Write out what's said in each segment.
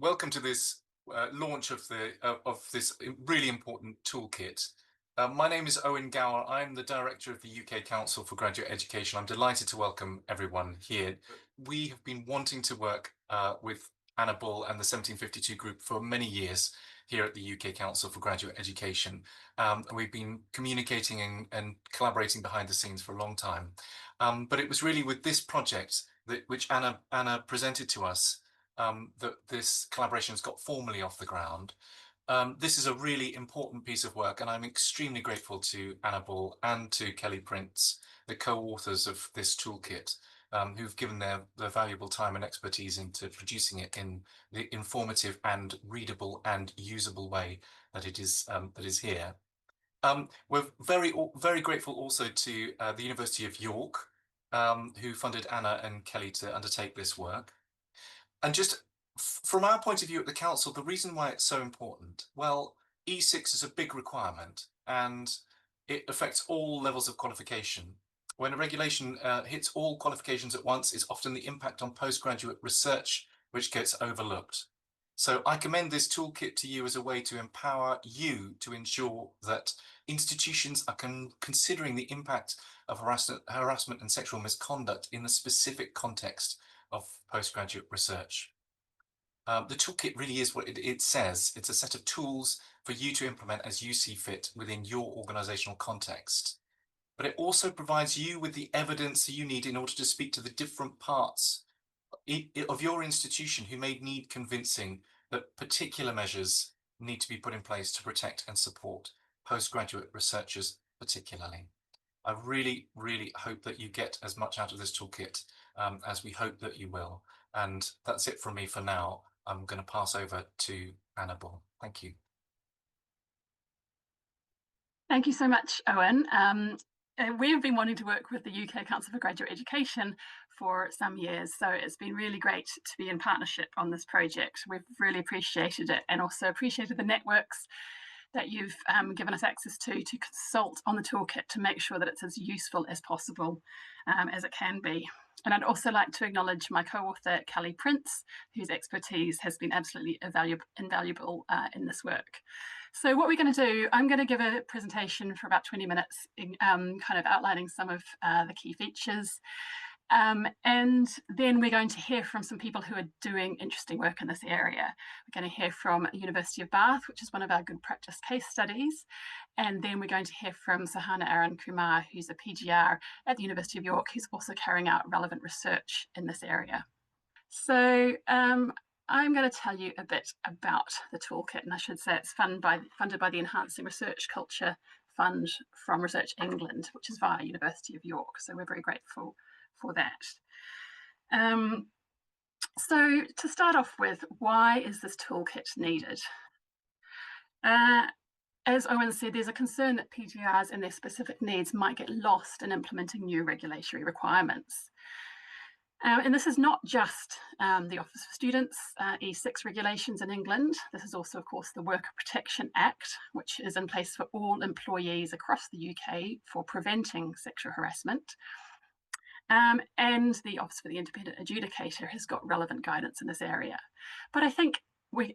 welcome to this launch of this really important toolkit. My name is Owen Gower. I'm the director of the UK Council for Graduate Education. I'm delighted to welcome everyone here. We have been wanting to work with Anna Bull and the 1752 group for many years here at the UK Council for Graduate Education. We've been communicating and collaborating behind the scenes for a long time. But it was really with this project which Anna presented to us that this collaboration has got formally off the ground. This is a really important piece of work, and I'm extremely grateful to Anna Bull and to Kelly Prince, the co-authors of this toolkit, who've given their valuable time and expertise into producing it in the informative and readable and usable way that it is here. We're very grateful also to the University of York, who funded Anna and Kelly to undertake this work. And just from our point of view at the council, the reason why it's so important, well, E6 is a big requirement and it affects all levels of qualification. When a regulation hits all qualifications at once, it's often the impact on postgraduate research which gets overlooked. So I commend this toolkit to you as a way to empower you to ensure that institutions are considering the impact of harassment and sexual misconduct in the specific context of postgraduate research. The toolkit really is what it says. It's a set of tools for you to implement as you see fit within your organizational context. But it also provides you with the evidence you need in order to speak to the different parts of your institution who may need convincing that particular measures need to be put in place to protect and support postgraduate researchers particularly. I really hope that you get as much out of this toolkit as we hope that you will. And that's it from me for now. I'm going to pass over to Anna Bull. Thank you. Thank you so much, Owen. We've been wanting to work with the UK Council for Graduate Education for some years, so it's been really great to be in partnership on this project. We've really appreciated it and also appreciated the networks that you've given us access to consult on the toolkit to make sure that it's as useful as possible as it can be. And I'd also like to acknowledge my co-author, Kelly Prince, whose expertise has been absolutely invaluable in this work. So what we're going to do, I'm going to give a presentation for about 20 minutes, kind of outlining some of the key features. And then we're going to hear from some people who are doing interesting work in this area. We're going to hear from University of Bath, which is one of our good practice case studies. And then we're going to hear from Sahana Arun Kumar, who's a PGR at the University of York, who's also carrying out relevant research in this area. So I'm going to tell you a bit about the toolkit, and I should say it's funded by the Enhancing Research Culture Fund from Research England, which is via University of York. So we're very grateful for that. So to start off with, why is this toolkit needed? As Owen said, there's a concern that PGRs and their specific needs might get lost in implementing new regulatory requirements. And this is not just the Office for Students E6 regulations in England. This is also, of course, the Worker Protection Act, which is in place for all employees across the UK for preventing sexual harassment. And the Office for the Independent Adjudicator has got relevant guidance in this area. But I think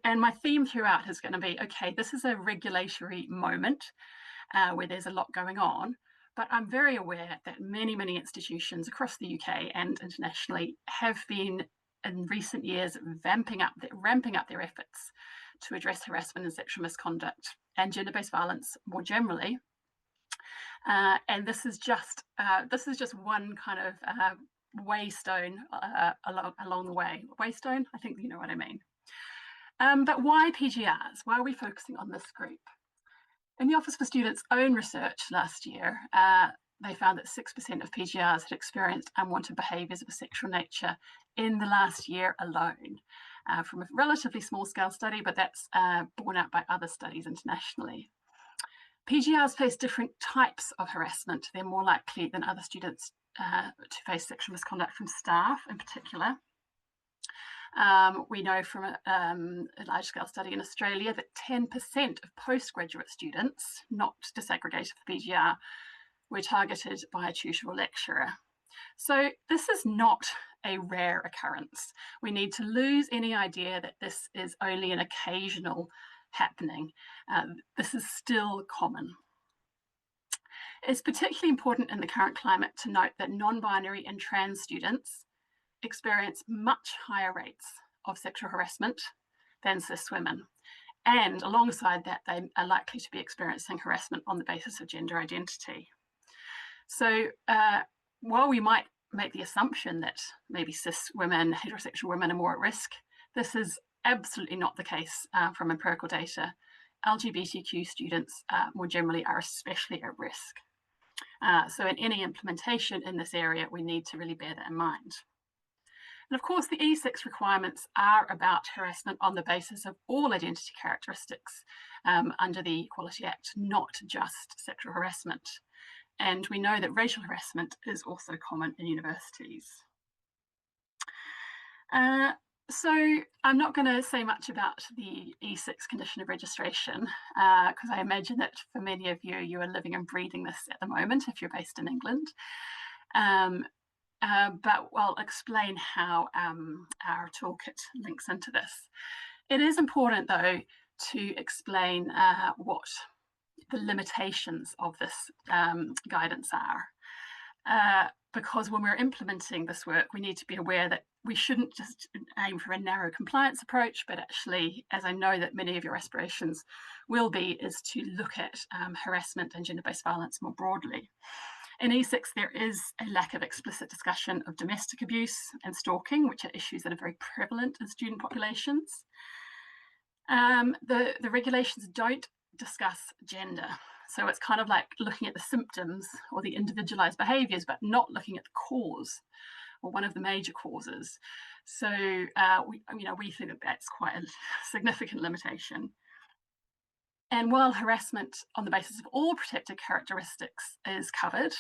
and my theme throughout is going to be, okay, this is a regulatory moment where there's a lot going on, but I'm very aware that many institutions across the UK and internationally have been in recent years ramping up their efforts to address harassment and sexual misconduct and gender-based violence more generally. And this is just one kind of waystone along the way. Waystone, I think you know what I mean. But why PGRs? Why are we focusing on this group? In the Office for Students' own research last year, they found that 6% of PGRs had experienced unwanted behaviours of a sexual nature in the last year alone, from a relatively small scale study, but that's borne out by other studies internationally. PGRs face different types of harassment. They're more likely than other students to face sexual misconduct from staff in particular. We know from a large-scale study in Australia that 10% of postgraduate students, not disaggregated for PGR, were targeted by a tutor or lecturer. So this is not a rare occurrence. We need to lose any idea that this is only an occasional happening. This is still common. It's particularly important in the current climate to note that non-binary and trans students experience much higher rates of sexual harassment than cis women. And alongside that, they are likely to be experiencing harassment on the basis of gender identity. So while we might make the assumption that maybe cis women, heterosexual women are more at risk, this is absolutely not the case from empirical data. LGBTQ students more generally are especially at risk. So in any implementation in this area, we need to really bear that in mind. And of course, the E6 requirements are about harassment on the basis of all identity characteristics under the Equality Act, not just sexual harassment. And we know that racial harassment is also common in universities. So I'm not going to say much about the E6 condition of registration, because I imagine that for many of you, you are living and breathing this at the moment if you're based in England. But I'll explain how our toolkit links into this. It is important, though, to explain what the limitations of this guidance are. Because when we're implementing this work, we need to be aware that we shouldn't just aim for a narrow compliance approach, but actually, as I know that many of your aspirations will be, is to look at harassment and gender-based violence more broadly. In E6, there is a lack of explicit discussion of domestic abuse and stalking, which are issues that are very prevalent in student populations. The regulations don't discuss gender. So it's kind of like looking at the symptoms or the individualized behaviors, but not looking at the cause or one of the major causes. So we think that that's quite a significant limitation. And while harassment on the basis of all protected characteristics is covered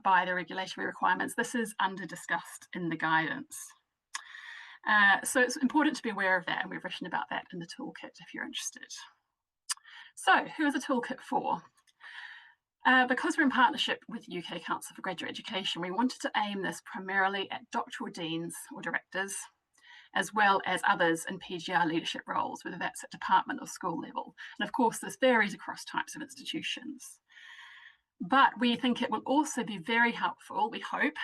by the regulatory requirements, this is under-discussed in the guidance. So it's important to be aware of that, and we've written about that in the toolkit if you're interested. So who is the toolkit for? Because we're in partnership with the UK Council for Graduate Education, we wanted to aim this primarily at doctoral deans or directors, as well as others in PGR leadership roles, whether that's at department or school level. And of course, this varies across types of institutions. But we think it will also be very helpful, we hope,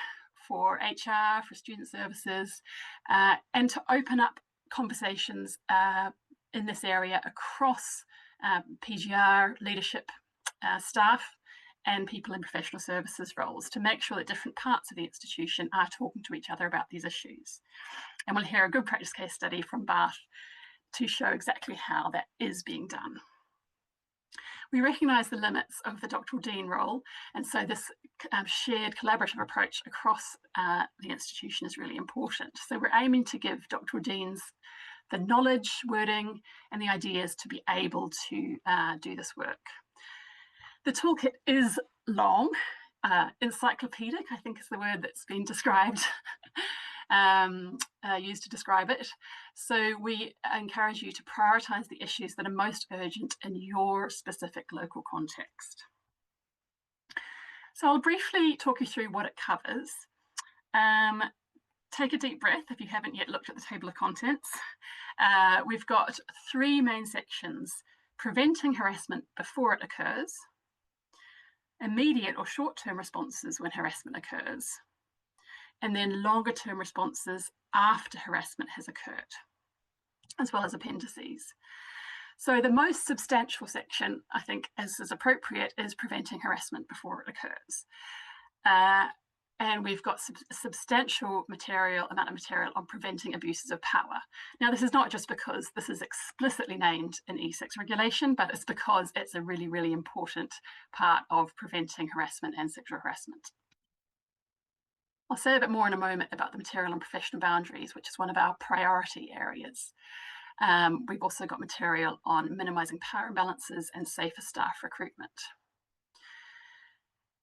for HR, for student services, and to open up conversations in this area across PGR leadership staff and people in professional services roles, to make sure that different parts of the institution are talking to each other about these issues. And we'll hear a good practice case study from Bath to show exactly how that is being done. We recognise the limits of the doctoral dean role, and so this shared collaborative approach across the institution is really important. So we're aiming to give doctoral deans the knowledge, wording, and the ideas to be able to do this work. The toolkit is long, encyclopedic, I think is the word that's been described, used to describe it. So we encourage you to prioritise the issues that are most urgent in your specific local context. So I'll briefly talk you through what it covers. Take a deep breath if you haven't yet looked at the table of contents. We've got three main sections: preventing harassment before it occurs, immediate or short-term responses when harassment occurs, and then longer-term responses after harassment has occurred, as well as appendices. So the most substantial section, I think, as is appropriate, is preventing harassment before it occurs. And we've got a substantial amount of material on preventing abuses of power. Now, this is not just because this is explicitly named in E6 regulation, but it's because it's a really, really important part of preventing harassment and sexual harassment. I'll say a bit more in a moment about the material on professional boundaries, which is one of our priority areas. We've also got material on minimising power imbalances and safer staff recruitment.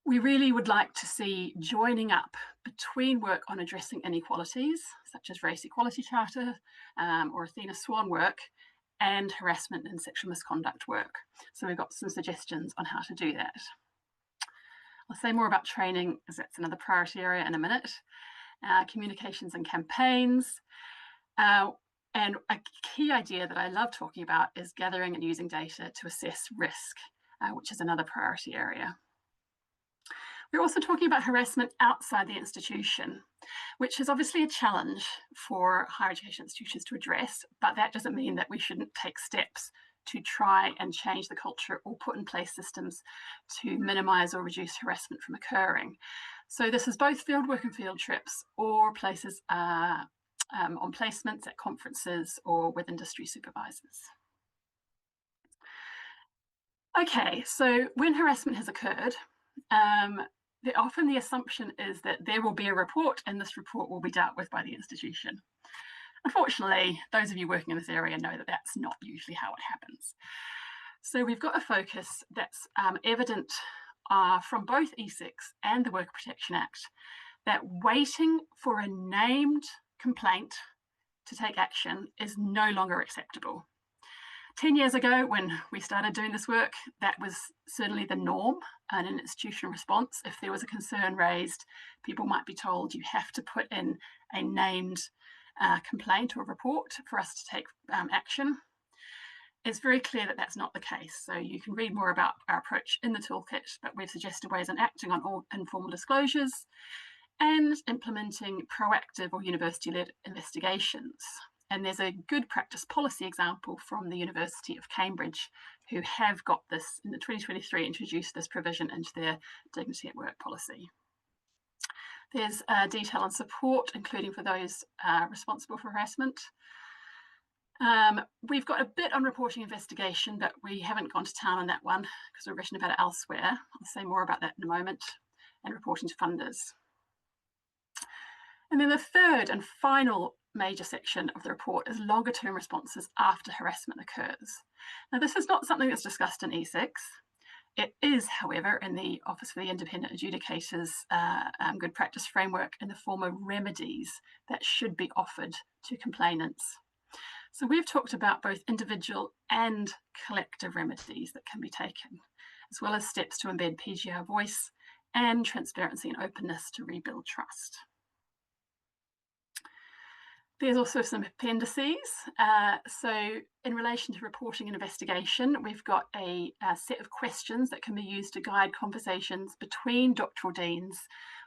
We really would like to see joining up between work on addressing inequalities, such as Race Equality Charter or Athena Swan work, and harassment and sexual misconduct work. So we've got some suggestions on how to do that. I'll say more about training, as that's another priority area, in a minute. communications and campaigns. And a key idea that I love talking about is gathering and using data to assess risk, which is another priority area. We're also talking about harassment outside the institution, which is obviously a challenge for higher education institutions to address, but that doesn't mean that we shouldn't take steps to try and change the culture or put in place systems to minimise or reduce harassment from occurring. So this is both fieldwork and field trips, or places on placements at conferences or with industry supervisors. Okay, so when harassment has occurred, often the assumption is that there will be a report and this report will be dealt with by the institution. Unfortunately, those of you working in this area know that that's not usually how it happens. So we've got a focus that's evident from both E6 and the Worker Protection Act, that waiting for a named complaint to take action is no longer acceptable. 10 years ago, when we started doing this work, that was certainly the norm in an institutional response. If there was a concern raised, people might be told you have to put in a named complaint or report for us to take action. It's very clear that that's not the case. So you can read more about our approach in the toolkit, but we've suggested ways on acting on all informal disclosures and implementing proactive or university-led investigations. And there's a good practice policy example from the University of Cambridge, who have got this in the 2023, introduced this provision into their dignity at work policy. There's detail on support, including for those responsible for harassment. We've got a bit on reporting investigation, but we haven't gone to town on that one because we've written about it elsewhere. I'll say more about that in a moment, and reporting to funders. And then the third and final major section of the report is longer term responses after harassment occurs. Now, this is not something that's discussed in E6. It is, however, in the Office for the Independent Adjudicators Good Practice Framework in the form of remedies that should be offered to complainants. So we've talked about both individual and collective remedies that can be taken, as well as steps to embed PGR voice and transparency and openness to rebuild trust. There's also some appendices. So in relation to reporting and investigation, we've got a set of questions that can be used to guide conversations between doctoral deans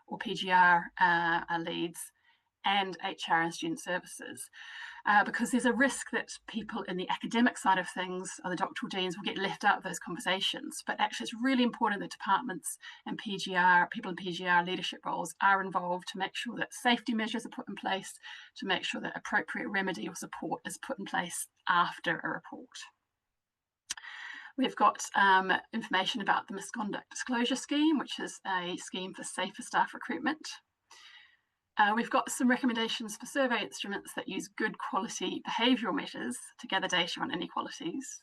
or PGR leads and HR and student services. Because there's a risk that people in the academic side of things, or the doctoral deans, will get left out of those conversations. But actually, it's really important that departments and PGR, people in PGR leadership roles are involved to make sure that safety measures are put in place, to make sure that appropriate remedy or support is put in place after a report. We've got information about the misconduct disclosure scheme, which is a scheme for safer staff recruitment. We've got some recommendations for survey instruments that use good quality behavioural measures to gather data on inequalities.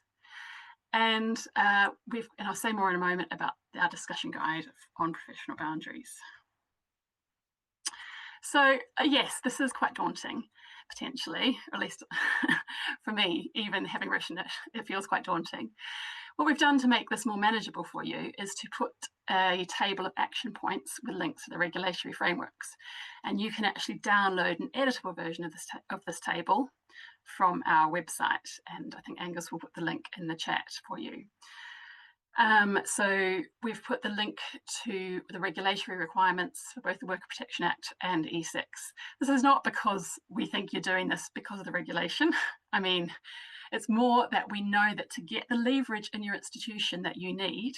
And I'll say more in a moment about our discussion guide on professional boundaries. So yes, this is quite daunting, potentially, or at least for me, even having written it, it feels quite daunting. What we've done to make this more manageable for you is to put a table of action points with links to the regulatory frameworks. And you can actually download an editable version of this table from our website. And I think Angus will put the link in the chat for you. So we've put the link to the regulatory requirements for both the Worker Protection Act and E6. This is not because we think you're doing this because of the regulation. I mean, it's more that we know that to get the leverage in your institution that you need,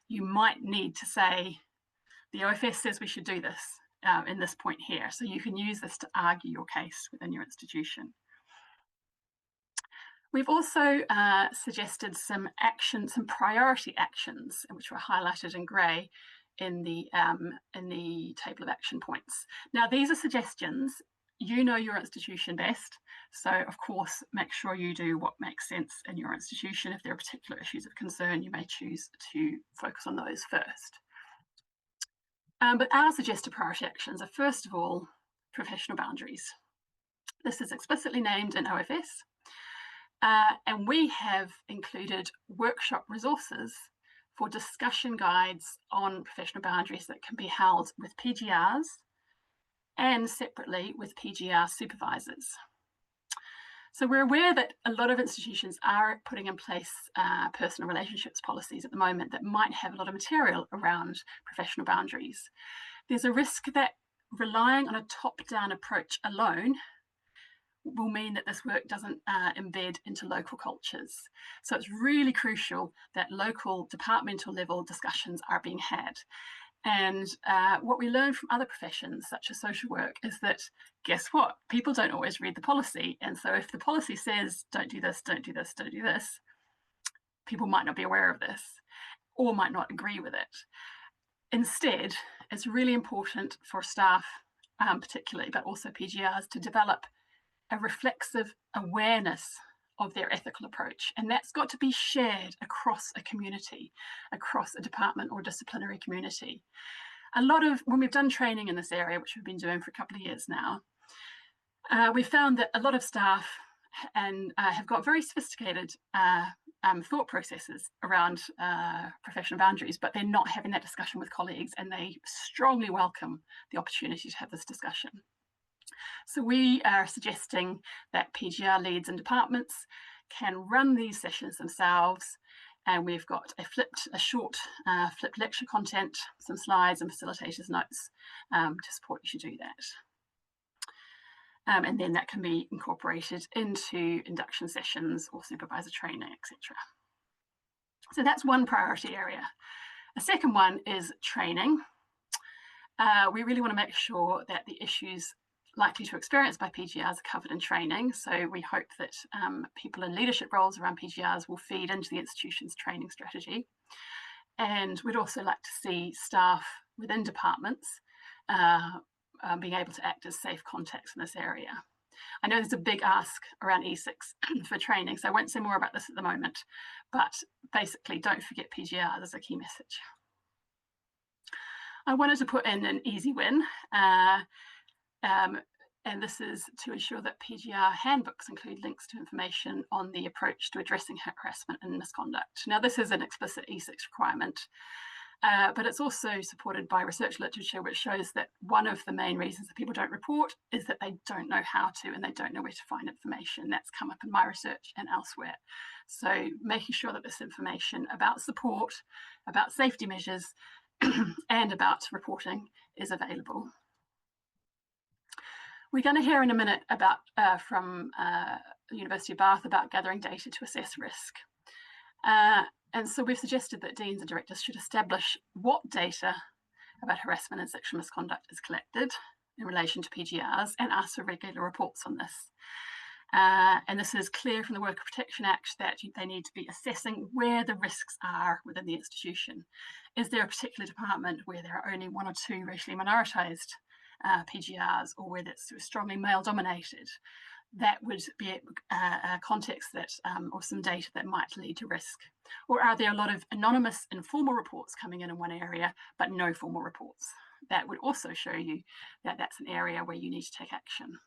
you might need to say, the OFS says we should do this in this point here. So you can use this to argue your case within your institution. We've also suggested some priority actions, which were highlighted in grey in the table of action points. Now, these are suggestions. You know your institution best, so of course make sure you do what makes sense in your institution. If there are particular issues of concern, you may choose to focus on those first. But our suggested priority actions are, first of all, professional boundaries. This is explicitly named in OFS, and we have included workshop resources for discussion guides on professional boundaries that can be held with PGRs and separately with PGR supervisors. So we're aware that a lot of institutions are putting in place personal relationships policies at the moment that might have a lot of material around professional boundaries. There's a risk that relying on a top-down approach alone will mean that this work doesn't embed into local cultures. So it's really crucial that local departmental level discussions are being had. And what we learn from other professions, such as social work, is that, guess what? People don't always read the policy. And so if the policy says, don't do this, don't do this, don't do this, people might not be aware of this or might not agree with it. Instead, it's really important for staff, particularly, but also PGRs, to develop a reflexive awareness of their ethical approach. And that's got to be shared across a community, across a department or disciplinary community. When we've done training in this area, which we've been doing for a couple of years now, we found that a lot of staff have got very sophisticated thought processes around professional boundaries, but they're not having that discussion with colleagues, and they strongly welcome the opportunity to have this discussion. So we are suggesting that PGR leads and departments can run these sessions themselves, and we've got a short flipped lecture content, some slides and facilitators notes to support you to do that. And then that can be incorporated into induction sessions or supervisor training, etc. So that's one priority area. A second one is training. We really want to make sure that the issues likely to experience by PGRs are covered in training. So we hope that people in leadership roles around PGRs will feed into the institution's training strategy. And we'd also like to see staff within departments being able to act as safe contacts in this area. I know there's a big ask around E6 for training, so I won't say more about this at the moment, but basically don't forget PGRs as a key message. I wanted to put in an easy win, and this is to ensure that PGR handbooks include links to information on the approach to addressing harassment and misconduct. Now, this is an explicit E6 requirement, but it's also supported by research literature, which shows that one of the main reasons that people don't report is that they don't know how to, and they don't know where to find information. That's come up in my research and elsewhere. So making sure that this information about support, about safety measures, and about reporting is available. We're going to hear in a minute about from the University of Bath about gathering data to assess risk. And so we've suggested that deans and directors should establish what data about harassment and sexual misconduct is collected in relation to PGRs and ask for regular reports on this. And this is clear from the Worker Protection Act that they need to be assessing where the risks are within the institution. Is there a particular department where there are only one or two racially minoritized PGRs, or where it's strongly male dominated? That would be a context that, or some data that might lead to risk. Or are there a lot of anonymous informal reports coming in one area, but no formal reports? That would also show you that that's an area where you need to take action.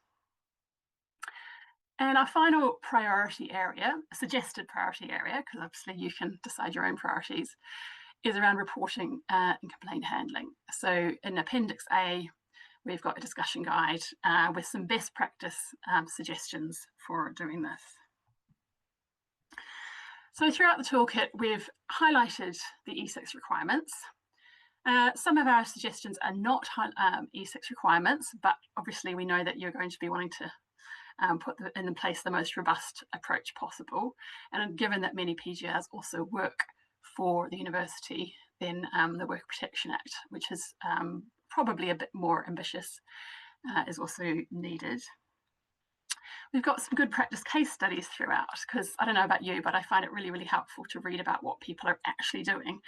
And our final priority area, suggested priority area, because obviously you can decide your own priorities, is around reporting and complaint handling. So in Appendix A, we've got a discussion guide with some best practice suggestions for doing this. So throughout the toolkit, we've highlighted the E6 requirements. Some of our suggestions are not E6 requirements, but obviously we know that you're going to be wanting to put in place the most robust approach possible. And given that many PGRs also work for the university, then the Worker Protection Act, which is probably a bit more ambitious, is also needed. We've got some good practice case studies throughout, because I don't know about you, but I find it really, really helpful to read about what people are actually doing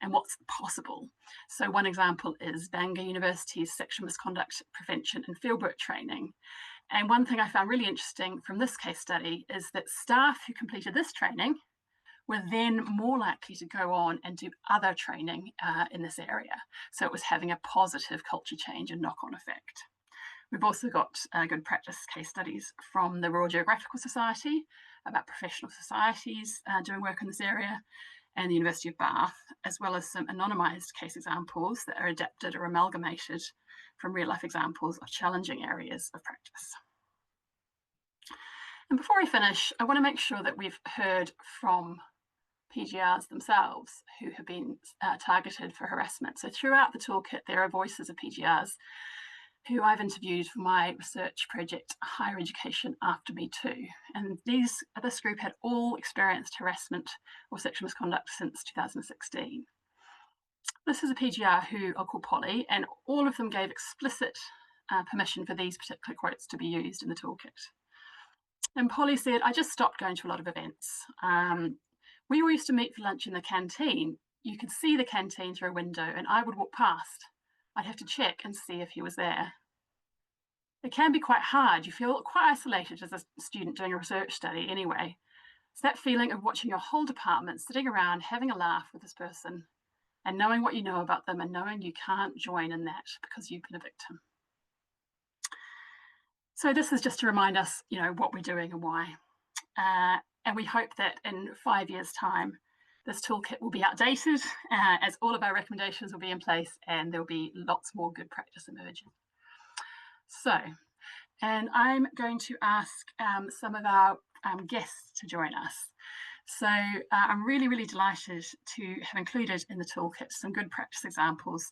and what's possible. So one example is Bangor University's sexual misconduct prevention and fieldwork training. And one thing I found really interesting from this case study is that staff who completed this training were then more likely to go on and do other training in this area. So it was having a positive culture change and knock-on effect. We've also got good practice case studies from the Royal Geographical Society about professional societies doing work in this area, and the University of Bath, as well as some anonymised case examples that are adapted or amalgamated from real life examples of challenging areas of practice. And before I finish, I want to make sure that we've heard from PGRs themselves who have been targeted for harassment. So throughout the toolkit, there are voices of PGRs who I've interviewed for my research project, Higher Education After Me Too. And this group had all experienced harassment or sexual misconduct since 2016. This is a PGR who I'll call Polly, and all of them gave explicit permission for these particular quotes to be used in the toolkit. And Polly said, I just stopped going to a lot of events. We all used to meet for lunch in the canteen. You could see the canteen through a window, and I would walk past. I'd have to check and see if he was there. It can be quite hard. You feel quite isolated as a student doing a research study anyway. It's that feeling of watching your whole department sitting around having a laugh with this person and knowing what you know about them and knowing you can't join in that because you've been a victim. So this is just to remind us, what we're doing and why. And we hope that in 5 years' time, this toolkit will be outdated as all of our recommendations will be in place and there'll be lots more good practice emerging. So, and I'm going to ask some of our guests to join us. So I'm really, really delighted to have included in the toolkit some good practice examples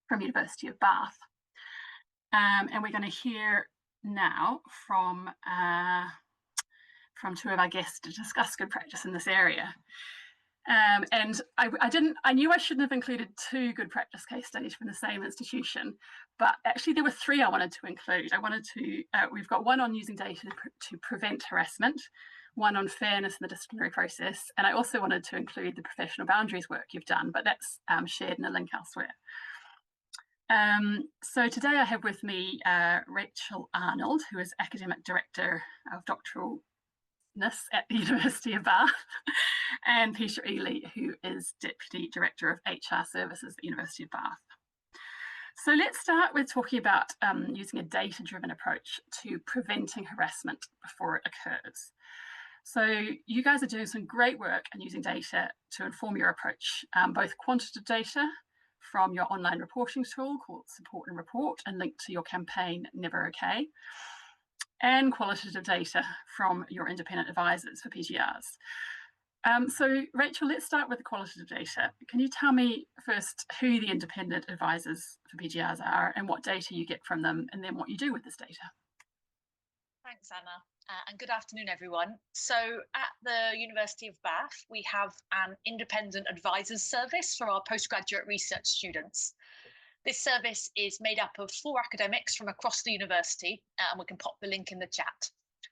from University of Bath. And we're going to hear now from two of our guests to discuss good practice in this area. And I knew I shouldn't have included 2 good practice case studies from the same institution, but actually there were 3 I wanted to include. We've got one on using data to prevent harassment, one on fairness in the disciplinary process, and I also wanted to include the professional boundaries work you've done, but that's shared in a link elsewhere. So today I have with me Rachel Arnold, who is Academic Director of Doctoral at the University of Bath, and Peter Eley, who is Deputy Director of HR Services at the University of Bath. So let's start with talking about using a data-driven approach to preventing harassment before it occurs. So you guys are doing some great work and using data to inform your approach, both quantitative data from your online reporting tool called Support and Report and linked to your campaign Never Okay, and qualitative data from your independent advisors for PGRs. So Rachel, let's start with the qualitative data. Can you tell me first who the independent advisors for PGRs are and what data you get from them, and then what you do with this data? Thanks, Anna, and good afternoon, everyone. So at the University of Bath, we have an independent advisors service for our postgraduate research students. This service is made up of 4 academics from across the university, and we can pop the link in the chat.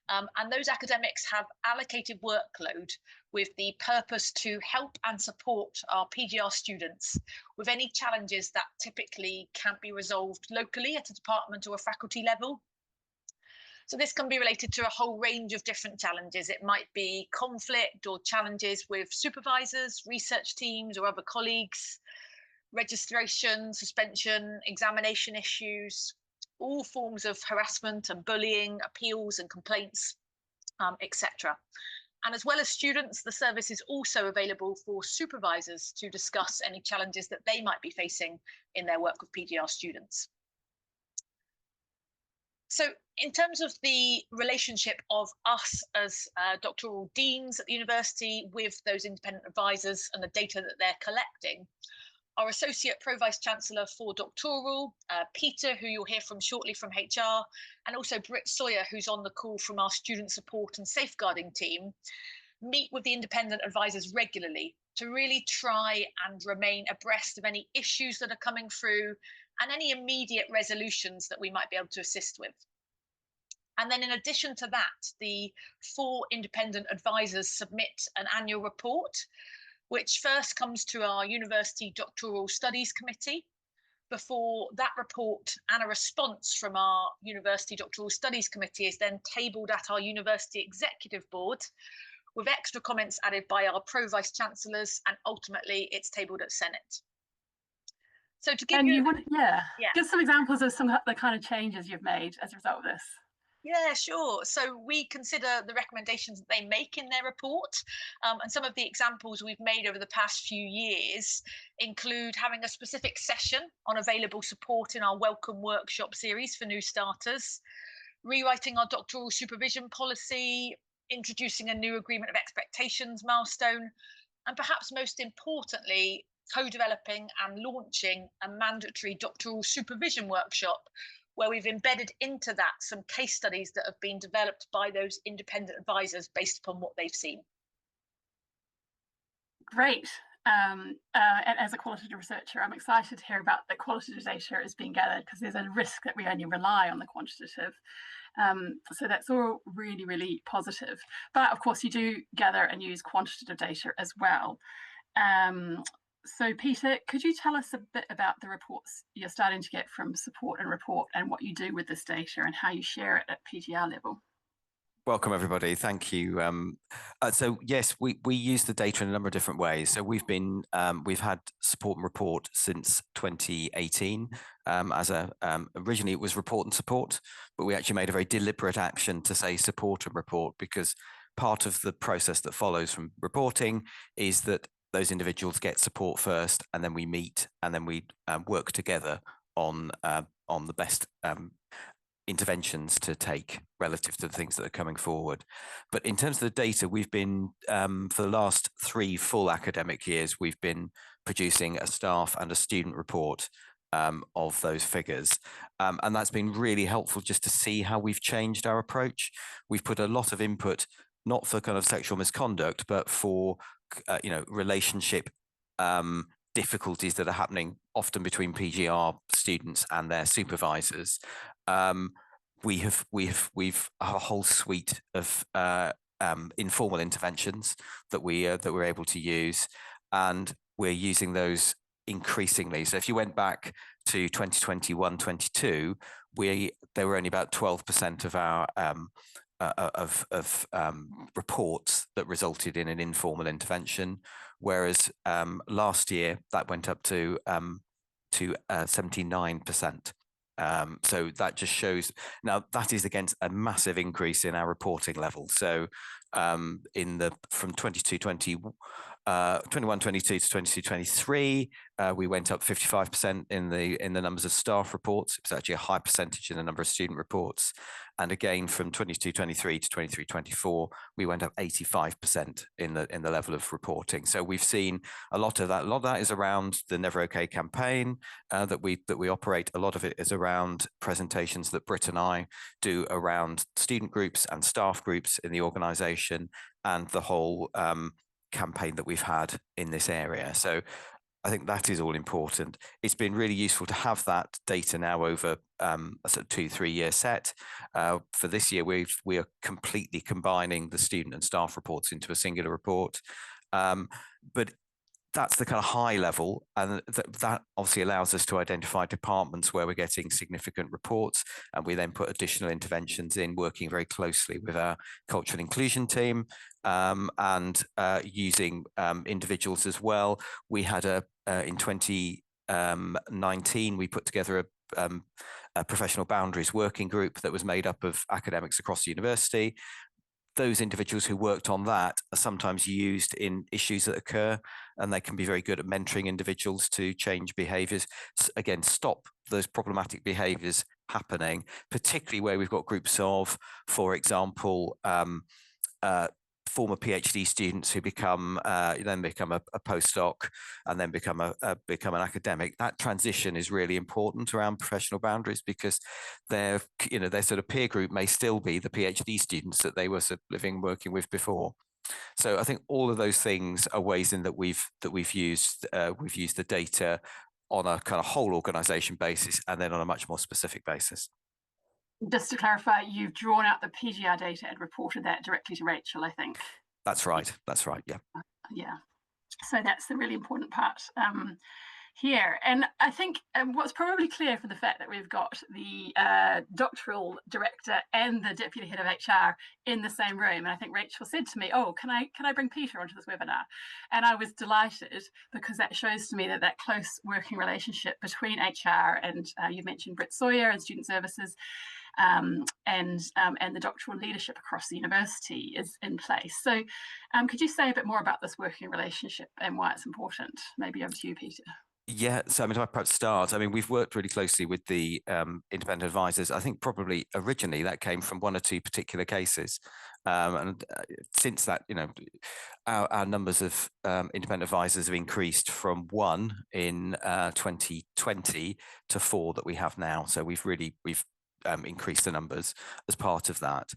And those academics have allocated workload with the purpose to help and support our PGR students with any challenges that typically can't be resolved locally at a department or a faculty level. So this can be related to a whole range of different challenges. It might be conflict or challenges with supervisors, research teams, or other colleagues, registration, suspension, examination issues, all forms of harassment and bullying, appeals and complaints, etc. And as well as students, the service is also available for supervisors to discuss any challenges that they might be facing in their work with PGR students. So in terms of the relationship of us as doctoral deans at the university with those independent advisors and the data that they're collecting, our Associate Pro-Vice Chancellor for Doctoral, Peter, who you'll hear from shortly from HR, and also Britt Sawyer, who's on the call from our Student Support and Safeguarding team, meet with the independent advisors regularly to really try and remain abreast of any issues that are coming through and any immediate resolutions that we might be able to assist with. And then in addition to that, the 4 independent advisors submit an annual report, which first comes to our University Doctoral Studies Committee. Before that report and a response from our University Doctoral Studies Committee is then tabled at our University Executive Board, with extra comments added by our Pro-Vice Chancellors, and ultimately it's tabled at Senate. So to give give some examples of some of the kind of changes you've made as a result of this. Yeah, sure. So we consider the recommendations that they make in their report. And some of the examples we've made over the past few years include having a specific session on available support in our Welcome Workshop series for new starters, rewriting our doctoral supervision policy, introducing a new agreement of expectations milestone, and perhaps most importantly, co-developing and launching a mandatory doctoral supervision workshop where we've embedded into that some case studies that have been developed by those independent advisors based upon what they've seen. Great. And as a qualitative researcher, I'm excited to hear about the qualitative data is being gathered, because there's a risk that we only rely on the quantitative. So that's all really, really positive. But of course, you do gather and use quantitative data as well. So Peter, could you tell us a bit about the reports you're starting to get from Support and Report, and what you do with this data and how you share it at PGR level? Welcome, everybody. Thank you. So yes, we use the data in a number of different ways. So we've had Support and Report since 2018. Originally it was Report and Support, but we actually made a very deliberate action to say Support and Report, because part of the process that follows from reporting is that those individuals get support first, and then we meet, and then we work together on the best interventions to take relative to the things that are coming forward. But in terms of the data, we've been, for the last 3 full academic years, we've been producing a staff and a student report of those figures. And that's been really helpful just to see how we've changed our approach. We've put a lot of input, not for kind of sexual misconduct, but for, relationship difficulties that are happening often between PGR students and their supervisors. We've a whole suite of informal interventions that we're able to use, and we're using those increasingly. So if you went back to 2021-22, there were only about 12% of our reports that resulted in an informal intervention, whereas last year that went up to 79%. So that just shows, now that is against a massive increase in our reporting level. So from 21-22 to 22-23, we went up 55% in the numbers of staff reports. It was actually a high percentage in the number of student reports. And again, from 22-23 to 23-24, we went up 85% in the level of reporting. So we've seen a lot of that. A lot of that is around the Never Okay campaign that we operate. A lot of it is around presentations that Britt and I do around student groups and staff groups in the organisation, and the whole campaign that we've had in this area. So I think that is all important. It's been really useful to have that data now over a sort of 2-3 year set. For this year, we are completely combining the student and staff reports into a singular report. But that's the kind of high level, and that obviously allows us to identify departments where we're getting significant reports, and we then put additional interventions in, working very closely with our cultural inclusion team, and using individuals as well. We had in 2019, we put together a professional boundaries working group that was made up of academics across the university. Those individuals who worked on that are sometimes used in issues that occur, and they can be very good at mentoring individuals to change behaviours. Again, stop those problematic behaviours happening, particularly where we've got groups of, for example, former PhD students who then become a postdoc and then become an academic. That transition is really important around professional boundaries, because their sort of peer group may still be the PhD students that they were sort of working with before. So I think all of those things are ways in that we've used the data on a kind of whole organisation basis, and then on a much more specific basis. Just to clarify, you've drawn out the PGR data and reported that directly to Rachel, I think. That's right. That's right. Yeah. Yeah. So that's the really important part here. And I think what's probably clear from the fact that we've got the doctoral director and the deputy head of HR in the same room, and I think Rachel said to me, "Oh, can I bring Peter onto this webinar?" And I was delighted, because that shows to me that close working relationship between HR and you mentioned Britt Sawyer and student services and the doctoral leadership across the university is in place. So could you say a bit more about this working relationship and why it's important? Maybe over to you, Peter. Yeah, so I mean, if I perhaps start, I mean, we've worked really closely with the independent advisors. I think probably originally that came from one or two particular cases. And since that, you know, our numbers of independent advisors have increased from 1 in 2020 to 4 that we have now. So we've increased the numbers as part of that.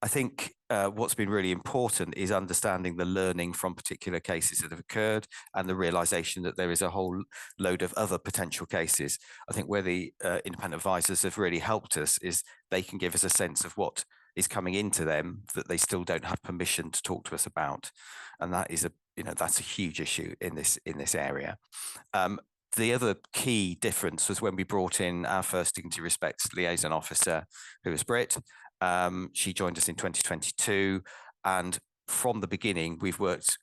I think what's been really important is understanding the learning from particular cases that have occurred and the realization that there is a whole load of other potential cases. I think where the independent advisors have really helped us is they can give us a sense of what is coming into them that they still don't have permission to talk to us about. And that is that's a huge issue in this area. The other key difference was when we brought in our first Dignity Respects liaison officer, who was Brit. She joined us in 2022, and from the beginning, we've worked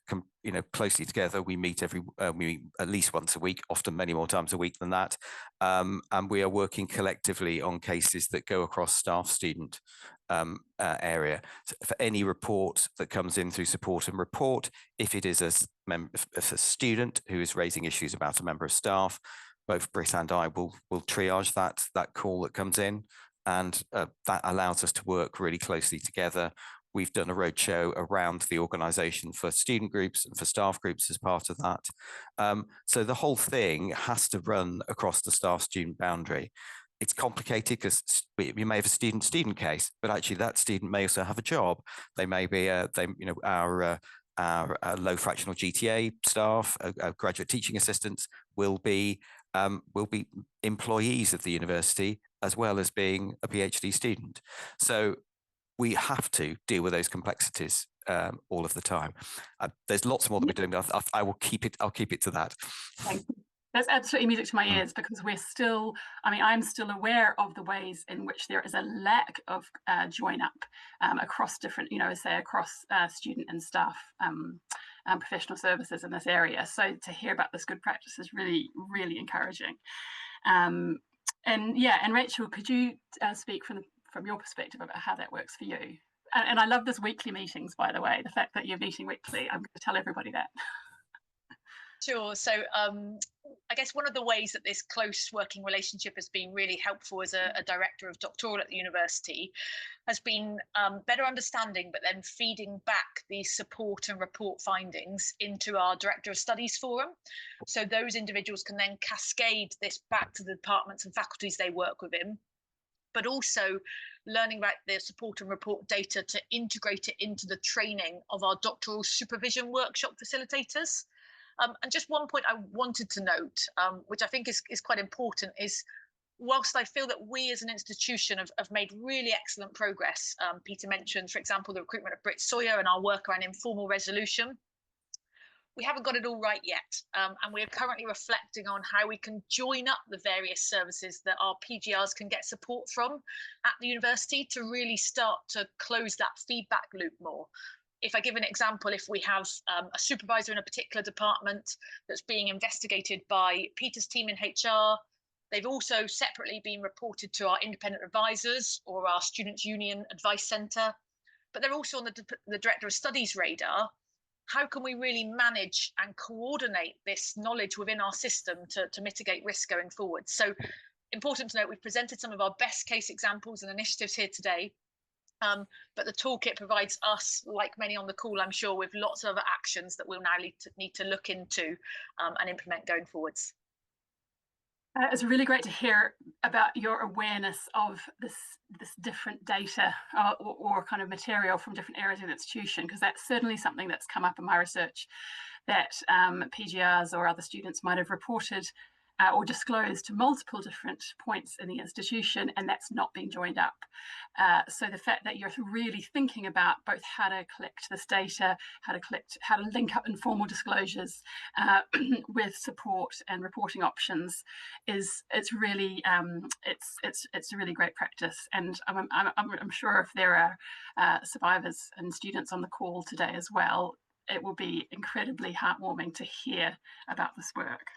closely together. We meet at least once a week, often many more times a week than that, and we are working collectively on cases that go across staff-student area. So for any report that comes in through support and report, if it is a student who is raising issues about a member of staff, both Brit and I will triage that call that comes in. And that allows us to work really closely together. We've done a roadshow around the organisation for student groups and for staff groups as part of that. So the whole thing has to run across the staff-student boundary. It's complicated because you may have a student-student case, but actually that student may also have a job. They may be our low fractional GTA staff, graduate teaching assistants will be employees of the university as well as being a PhD student. So we have to deal with those complexities all of the time. There's lots more that we're doing, but I will keep it. I'll keep it to that. Thank you. That's absolutely music to my ears, because I'm still aware of the ways in which there is a lack of join up across different, across student and staff professional services in this area. So to hear about this good practice is really, really encouraging. And Rachel, could you speak from your perspective about how that works for you? And I love this weekly meetings, by the way, the fact that you're meeting weekly. I'm going to tell everybody that. Sure. So I guess one of the ways that this close working relationship has been really helpful as a director of Doctoral at the university has been better understanding, but then feeding back the support and report findings into our Director of Studies forum. So those individuals can then cascade this back to the departments and faculties they work within, but also learning about the support and report data to integrate it into the training of our doctoral supervision workshop facilitators. And just one point I wanted to note, which I think is quite important, is whilst I feel that we as an institution have made really excellent progress, Peter mentioned, for example, the recruitment of Brit Sawyer and our work around informal resolution, we haven't got it all right yet. And we're currently reflecting on how we can join up the various services that our PGRs can get support from at the university to really start to close that feedback loop more. If I give an example, if we have a supervisor in a particular department that's being investigated by Peter's team in HR, they've also separately been reported to our independent advisors or our Students' Union Advice Centre, but they're also on the Director of Studies radar. How can we really manage and coordinate this knowledge within our system to mitigate risk going forward? So important to note, we've presented some of our best case examples and initiatives here today. But the toolkit provides us, like many on the call, I'm sure, with lots of other actions that we'll now need to look into and implement going forwards. It's really great to hear about your awareness of this different data or kind of material from different areas of the institution, because that's certainly something that's come up in my research, that PGRs or other students might have reported or disclosed to multiple different points in the institution, and that's not being joined up. So the fact that you're really thinking about both how to collect this data, how to link up informal disclosures with support and reporting options it's really it's a really great practice. And I'm sure if there are survivors and students on the call today as well, it will be incredibly heartwarming to hear about this work.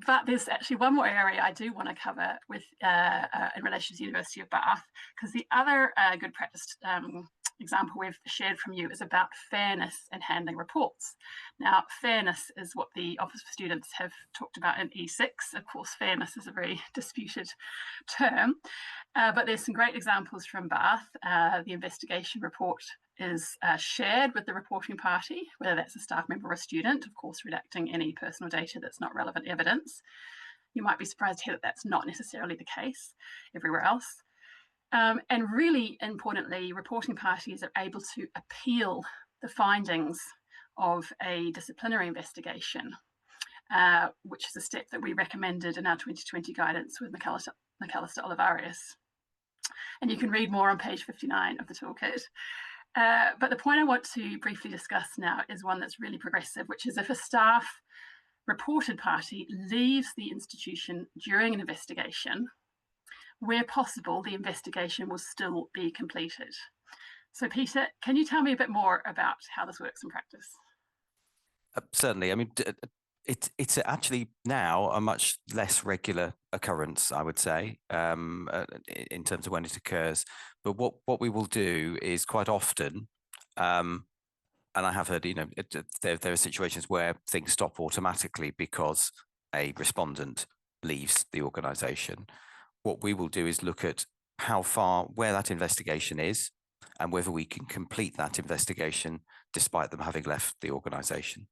But there's actually one more area I do want to cover with in relation to the University of Bath, because the other good practice example we've shared from you is about fairness in handling reports. Now, fairness is what the Office for Students have talked about in E6. Of course, fairness is a very disputed term, but there's some great examples from Bath. The investigation report is shared with the reporting party, whether that's a staff member or a student, of course, redacting any personal data that's not relevant evidence. You might be surprised to hear that that's not necessarily the case everywhere else. And really importantly, reporting parties are able to appeal the findings of a disciplinary investigation, which is a step that we recommended in our 2020 guidance with McAllister Olivares. And you can read more on page 59 of the toolkit. But the point I want to briefly discuss now is one that's really progressive, which is if a staff reported party leaves the institution during an investigation, where possible, the investigation will still be completed. So Peter, can you tell me a bit more about how this works in practice? Certainly. I mean, it's actually now a much less regular occurrence, I would say, in terms of when it occurs. But what we will do is quite often, and I have heard, there are situations where things stop automatically because a respondent leaves the organisation. What we will do is look at where that investigation is and whether we can complete that investigation despite them having left the organisation.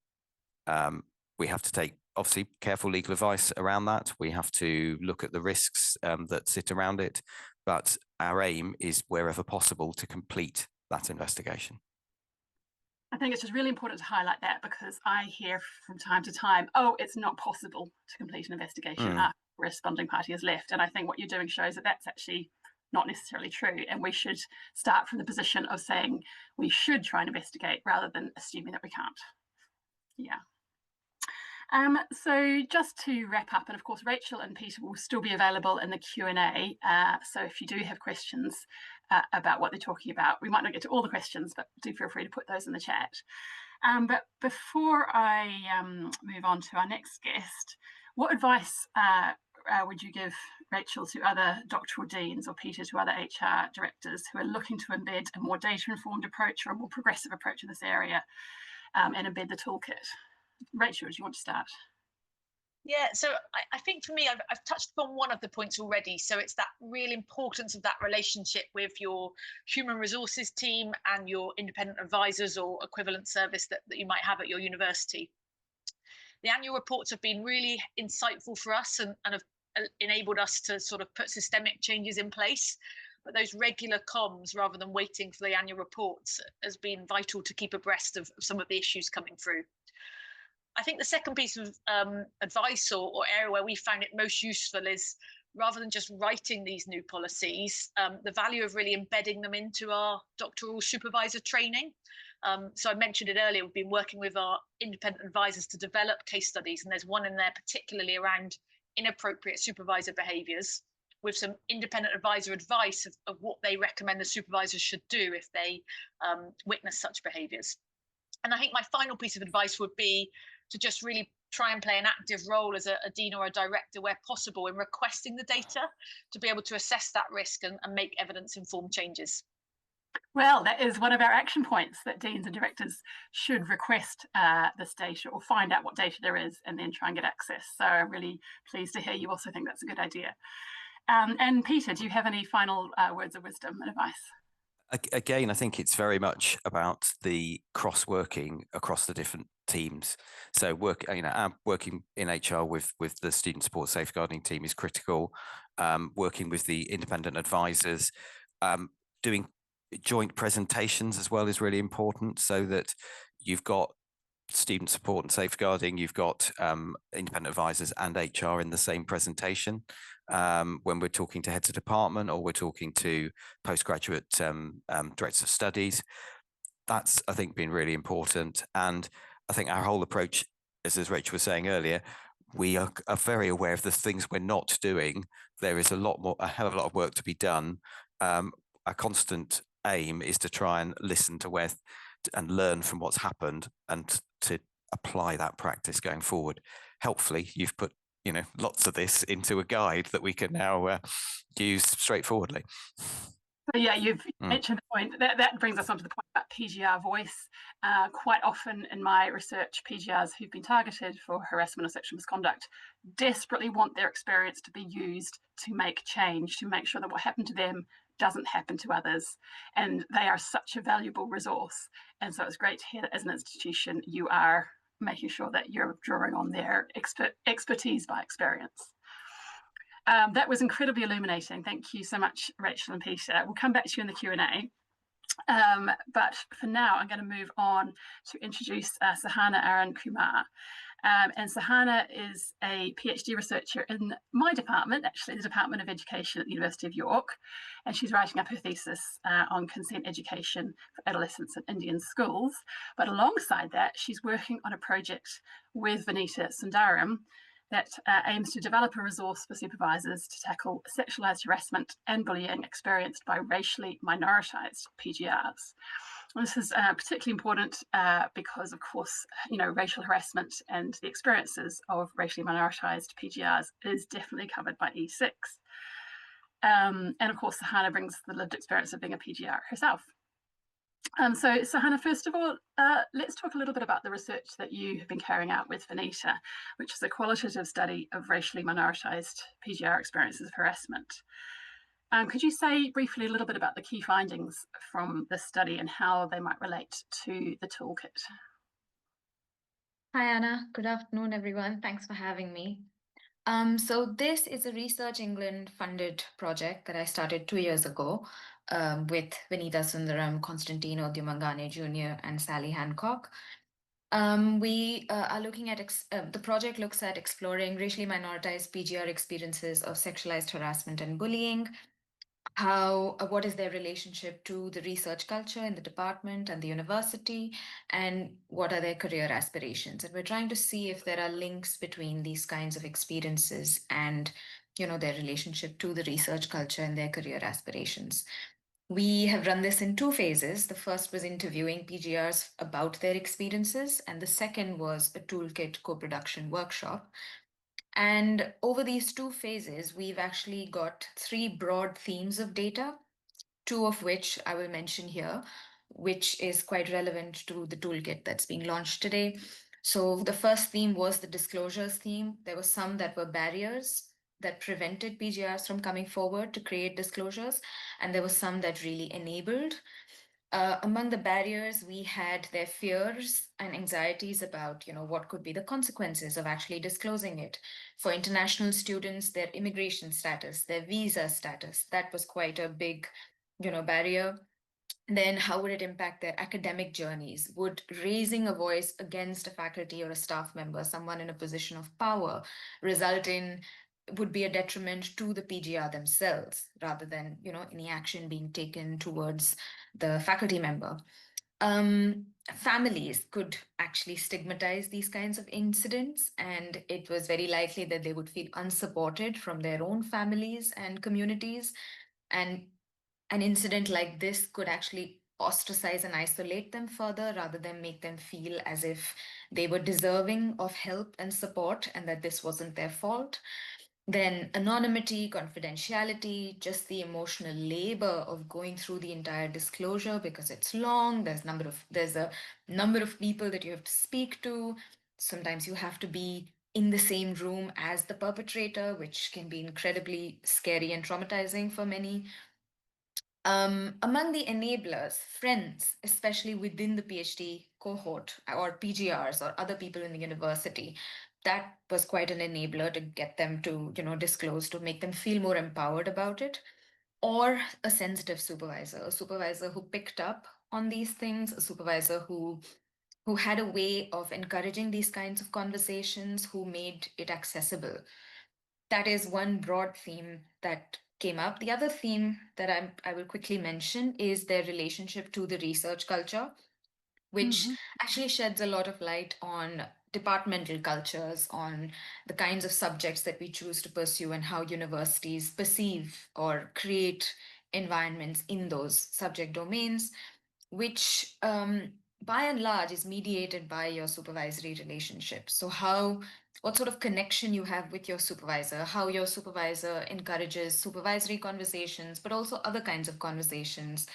We have to take, obviously, careful legal advice around that. We have to look at the risks that sit around it, but our aim is, wherever possible, to complete that investigation. I think it's just really important to highlight that, because I hear from time to time, oh, it's not possible to complete an investigation after the responding party has left. And I think what you're doing shows that that's actually not necessarily true. And we should start from the position of saying we should try and investigate rather than assuming that we can't. Yeah. So just to wrap up, and of course, Rachel and Peter will still be available in the Q&A. So if you do have questions about what they're talking about, we might not get to all the questions, but do feel free to put those in the chat. But before I move on to our next guest, what advice would you give, Rachel, to other doctoral deans, or Peter to other HR directors who are looking to embed a more data-informed approach or a more progressive approach in this area and embed the toolkit? Rachel, do you want to start? Yeah, so I think for me, I've touched upon one of the points already. So it's that real importance of that relationship with your human resources team and your independent advisors or equivalent service that you might have at your university. The annual reports have been really insightful for us and have enabled us to sort of put systemic changes in place. But those regular comms, rather than waiting for the annual reports, has been vital to keep abreast of some of the issues coming through. I think the second piece of advice or area where we found it most useful is, rather than just writing these new policies, the value of really embedding them into our doctoral supervisor training. So I mentioned it earlier, we've been working with our independent advisors to develop case studies, and there's one in there particularly around inappropriate supervisor behaviours, with some independent advisor advice of what they recommend the supervisors should do if they witness such behaviours. And I think my final piece of advice would be to just really try and play an active role as a dean or a director where possible in requesting the data to be able to assess that risk and make evidence-informed changes. Well, that is one of our action points, that deans and directors should request this data or find out what data there is and then try and get access. So I'm really pleased to hear you also think that's a good idea. And Peter, do you have any final words of wisdom and advice? Again, I think it's very much about the cross-working across the different teams. So working in HR with the student support safeguarding team is critical. Working with the independent advisors, doing joint presentations as well is really important, so that you've got student support and safeguarding, you've got independent advisors and HR in the same presentation. When we're talking to heads of department or we're talking to postgraduate directors of studies, that's, I think, been really important. And I think our whole approach, as Rachel was saying earlier, we are very aware of the things we're not doing. There is a hell of a lot of work to be done. Our constant aim is to try and listen to and learn from what's happened, and to apply that practice going forward. Helpfully, you've put lots of this into a guide that we can now use straightforwardly. So yeah, you've mentioned the point. That brings us on to the point about PGR voice. Quite often in my research, PGRs who've been targeted for harassment or sexual misconduct desperately want their experience to be used to make change, to make sure that what happened to them doesn't happen to others. And they are such a valuable resource. And so it's great to hear that as an institution, you are making sure that you're drawing on their expertise by experience. That was incredibly illuminating. Thank you so much, Rachel and Peter. We'll come back to you in the Q&A. But for now, I'm going to move on to introduce Sahana, Arun, Kumar. And Sahana is a PhD researcher in my department, actually the Department of Education at the University of York. And she's writing up her thesis on consent education for adolescents in Indian schools. But alongside that, she's working on a project with Vanita Sundaram that aims to develop a resource for supervisors to tackle sexualised harassment and bullying experienced by racially minoritized PGRs. And this is particularly important because, of course, racial harassment and the experiences of racially minoritized PGRs is definitely covered by E6. And of course, Sahana brings the lived experience of being a PGR herself. So Sahana, first of all, let's talk a little bit about the research that you have been carrying out with Vanita, which is a qualitative study of racially minoritized PGR experiences of harassment. Could you say briefly a little bit about the key findings from this study and how they might relate to the toolkit? Hi, Anna. Good afternoon, everyone. Thanks for having me. So this is a Research England funded project that I started 2 years ago with Vanita Sundaram, Constantino Diumangane Jr., and Sally Hancock. We are looking at, the project looks at exploring racially minoritized PGR experiences of sexualized harassment and bullying, what is their relationship to the research culture in the department and the university, and what are their career aspirations. And we're trying to see if there are links between these kinds of experiences and their relationship to the research culture and their career aspirations. We have run this in 2 phases. The first was interviewing PGRs about their experiences, and the second was a toolkit co-production workshop. And over these 2 phases, we've actually got 3 broad themes of data, 2 of which I will mention here, which is quite relevant to the toolkit that's being launched today. So the first theme was the disclosures theme. There were some that were barriers that prevented PGRs from coming forward to create disclosures, and there were some that really enabled. Among the barriers, we had their fears and anxieties about, what could be the consequences of actually disclosing it. For international students, their immigration status, their visa status, that was quite a big, barrier. Then how would it impact their academic journeys? Would raising a voice against a faculty or a staff member, someone in a position of power, would be a detriment to the PGR themselves rather than, any action being taken towards the faculty member. Families could actually stigmatize these kinds of incidents, and it was very likely that they would feel unsupported from their own families and communities. And an incident like this could actually ostracize and isolate them further rather than make them feel as if they were deserving of help and support and that this wasn't their fault. Then anonymity, confidentiality, just the emotional labor of going through the entire disclosure because it's long. There's a number of people that you have to speak to. Sometimes you have to be in the same room as the perpetrator, which can be incredibly scary and traumatizing for many. Among the enablers, friends, especially within the PhD cohort or PGRs or other people in the university, that was quite an enabler to get them to, disclose, to make them feel more empowered about it. Or a sensitive supervisor, a supervisor who picked up on these things, a supervisor who had a way of encouraging these kinds of conversations, who made it accessible. That is one broad theme that came up. The other theme that I will quickly mention is their relationship to the research culture, which actually sheds a lot of light on departmental cultures, on the kinds of subjects that we choose to pursue and how universities perceive or create environments in those subject domains, which by and large is mediated by your supervisory relationship. So what sort of connection you have with your supervisor, how your supervisor encourages supervisory conversations, but also other kinds of conversations.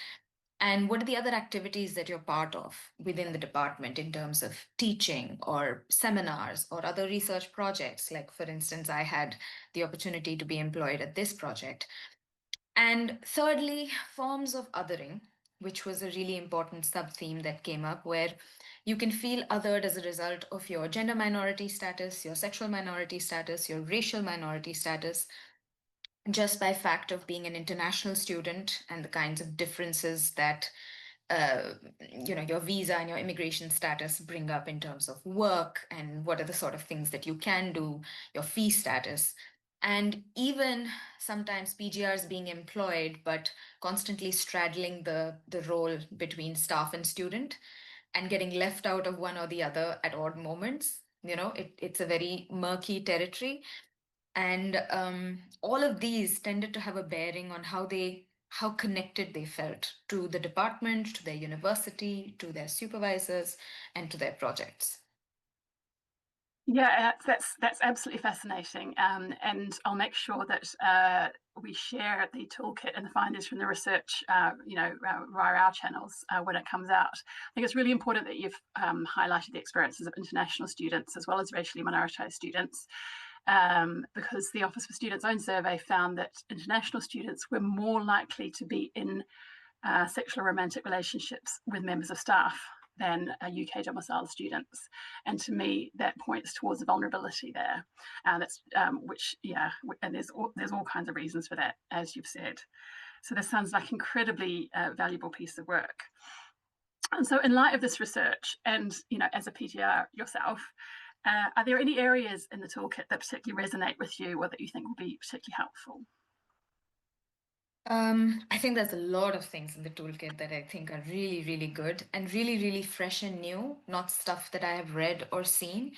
And what are the other activities that you're part of within the department in terms of teaching or seminars or other research projects? Like, for instance, I had the opportunity to be employed at this project. And thirdly, forms of othering, which was a really important sub-theme that came up, where you can feel othered as a result of your gender minority status, your sexual minority status, your racial minority status, just by fact of being an international student and the kinds of differences that your visa and your immigration status bring up in terms of work and what are the sort of things that you can do, your fee status. And even sometimes PGRs being employed, but constantly straddling the role between staff and student and getting left out of one or the other at odd moments. It's a very murky territory. And all of these tended to have a bearing on how connected they felt to the department, to their university, to their supervisors, and to their projects. Yeah, that's absolutely fascinating, and I'll make sure that we share the toolkit and the findings from the research, via our channels when it comes out. I think it's really important that you've highlighted the experiences of international students as well as racially minoritized students, because the Office for Students' own survey found that international students were more likely to be in sexual or romantic relationships with members of staff than UK domiciled students, and to me that points towards a vulnerability there. And there's all kinds of reasons for that, as you've said. So this sounds like incredibly valuable piece of work. And so, in light of this research, and as a PGR yourself, are there any areas in the toolkit that particularly resonate with you, or that you think will be particularly helpful? I think there's a lot of things in the toolkit that I think are really, really good and really, really fresh and new, not stuff that I have read or seen.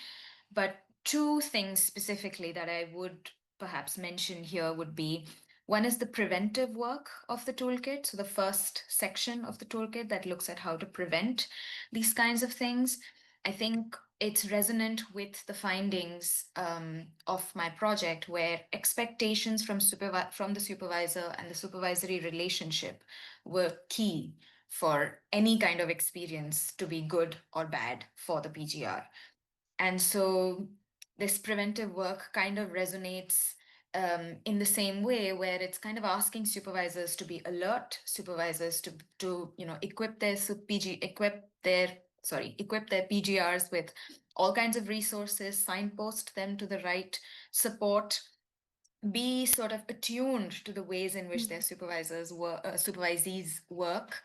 But two things specifically that I would perhaps mention here would be, one is the preventive work of the toolkit. So the first section of the toolkit that looks at how to prevent these kinds of things. I think it's resonant with the findings of my project, where expectations from the supervisor and the supervisory relationship were key for any kind of experience to be good or bad for the PGR. And so this preventive work kind of resonates in the same way, where it's kind of asking supervisors to be alert, supervisors to equip their PGRs with all kinds of resources, signpost them to the right support, be sort of attuned to the ways in which their supervisees work,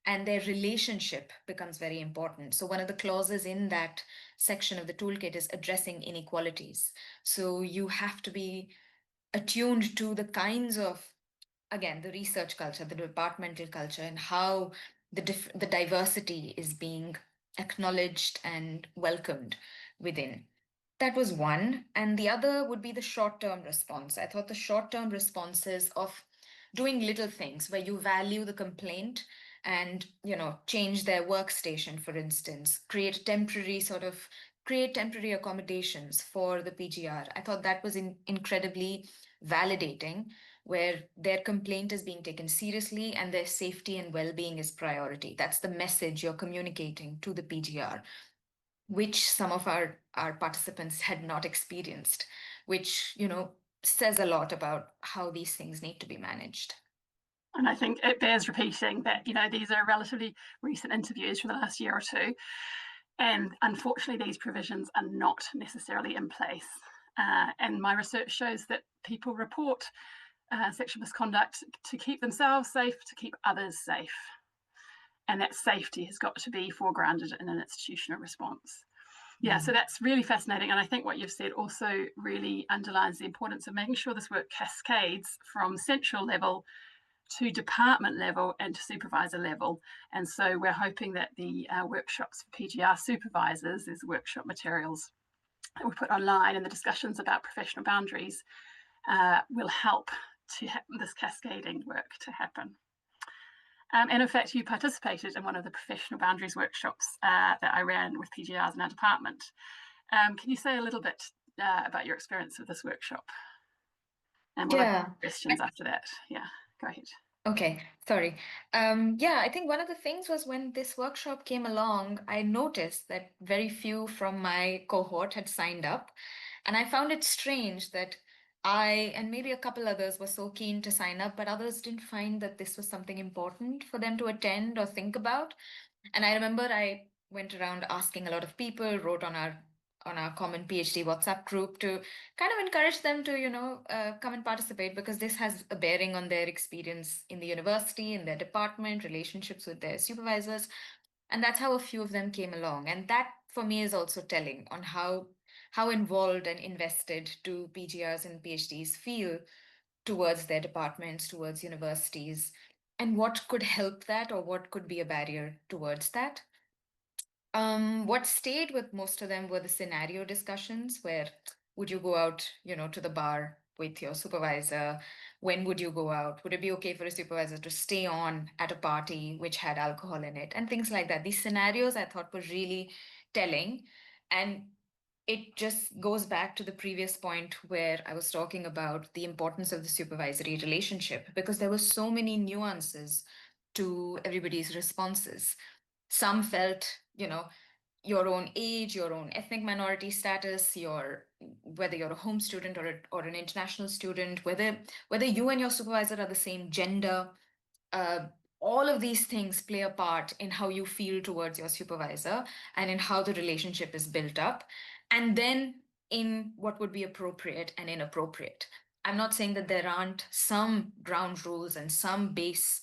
and their relationship becomes very important. So one of the clauses in that section of the toolkit is addressing inequalities. So you have to be attuned to the kinds of, again, the research culture, the departmental culture, and how the diversity is being acknowledged and welcomed within. That was one. And the other would be the short-term response. I thought the short-term responses of doing little things where you value the complaint and change their workstation, for instance, create temporary accommodations for the PGR. I thought that was incredibly validating, where their complaint is being taken seriously and their safety and well-being is priority. That's the message you're communicating to the PGR, which some of our participants had not experienced, which says a lot about how these things need to be managed. And I think it bears repeating that these are relatively recent interviews from the last year or two, and unfortunately these provisions are not necessarily in place. And my research shows that people report sexual misconduct to keep themselves safe, to keep others safe. And that safety has got to be foregrounded in an institutional response. Yeah, so that's really fascinating. And I think what you've said also really underlines the importance of making sure this work cascades from central level to department level and to supervisor level. And so we're hoping that the workshops for PGR supervisors, there's workshop materials that we put online, and the discussions about professional boundaries will help to this cascading work to happen. And in fact, you participated in one of the professional boundaries workshops that I ran with PGRs in our department. Can you say a little bit about your experience with this workshop? And we'll have questions after that. Yeah, go ahead. Okay, sorry. Yeah, I think one of the things was when this workshop came along, I noticed that very few from my cohort had signed up. And I found it strange that I and maybe a couple others were so keen to sign up, but others didn't find that this was something important for them to attend or think about. And I remember I went around asking a lot of people, wrote on our common PhD WhatsApp group to kind of encourage them to, come and participate, because this has a bearing on their experience in the university, in their department, relationships with their supervisors. And that's how a few of them came along. And that for me is also telling on how involved and invested do PGRs and PhDs feel towards their departments, towards universities, and what could help that or what could be a barrier towards that. What stayed with most of them were the scenario discussions, where would you go out, to the bar with your supervisor? When would you go out? Would it be okay for a supervisor to stay on at a party which had alcohol in it? And things like that. These scenarios I thought were really telling. And it just goes back to the previous point where I was talking about the importance of the supervisory relationship, because there were so many nuances to everybody's responses. Some felt, your own age, your own ethnic minority status, whether you're a home student or an international student, whether you and your supervisor are the same gender, all of these things play a part in how you feel towards your supervisor and in how the relationship is built up, and then in what would be appropriate and inappropriate. I'm not saying that there aren't some ground rules and some base,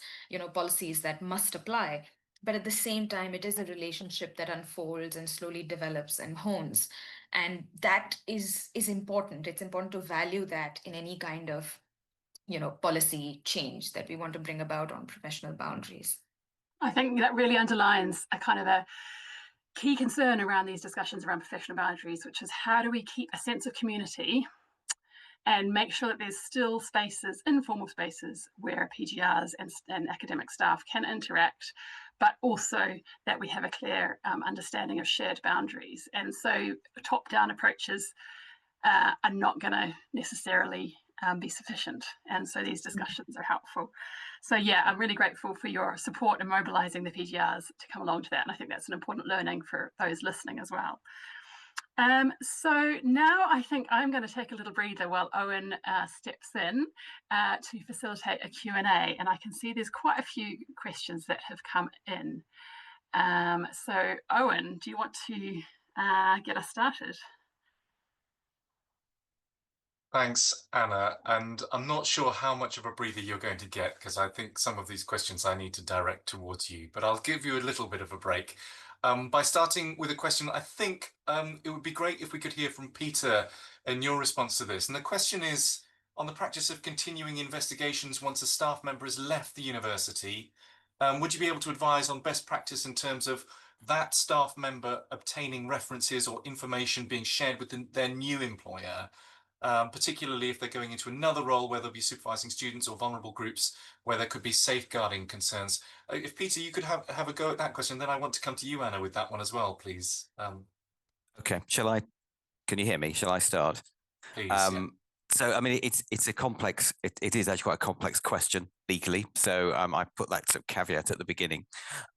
policies that must apply, but at the same time, it is a relationship that unfolds and slowly develops and hones. And that is important. It's important to value that in any kind of policy change that we want to bring about on professional boundaries. I think that really underlines a kind of a key concern around these discussions around professional boundaries, which is how do we keep a sense of community and make sure that there's still spaces, informal spaces, where PGRs and academic staff can interact, but also that we have a clear understanding of shared boundaries. And so top-down approaches are not going to necessarily be sufficient. And so these discussions are helpful. So yeah, I'm really grateful for your support in mobilising the PGRs to come along to that. And I think that's an important learning for those listening as well. So now I think I'm going to take a little breather while Owen steps in to facilitate a Q&A. And I can see there's quite a few questions that have come in. So Owen, do you want to get us started? Thanks, Anna. And I'm not sure how much of a breather you're going to get, because I think some of these questions I need to direct towards you, but I'll give you a little bit of a break. By starting with a question, I think it would be great if we could hear from Peter and your response to this. And the question is on the practice of continuing investigations once a staff member has left the university. Would you be able to advise on best practice in terms of that staff member obtaining references or information being shared with their new employer? Particularly if they're going into another role where they'll be supervising students or vulnerable groups where there could be safeguarding concerns. If Peter, you could have a go at that question, then I want to come to you, Anna, with that one as well, please. Okay, can you hear me? Shall I start? Please. Yeah. So, I mean, it's a complex, it is actually quite a complex question legally. So I put that sort of caveat at the beginning.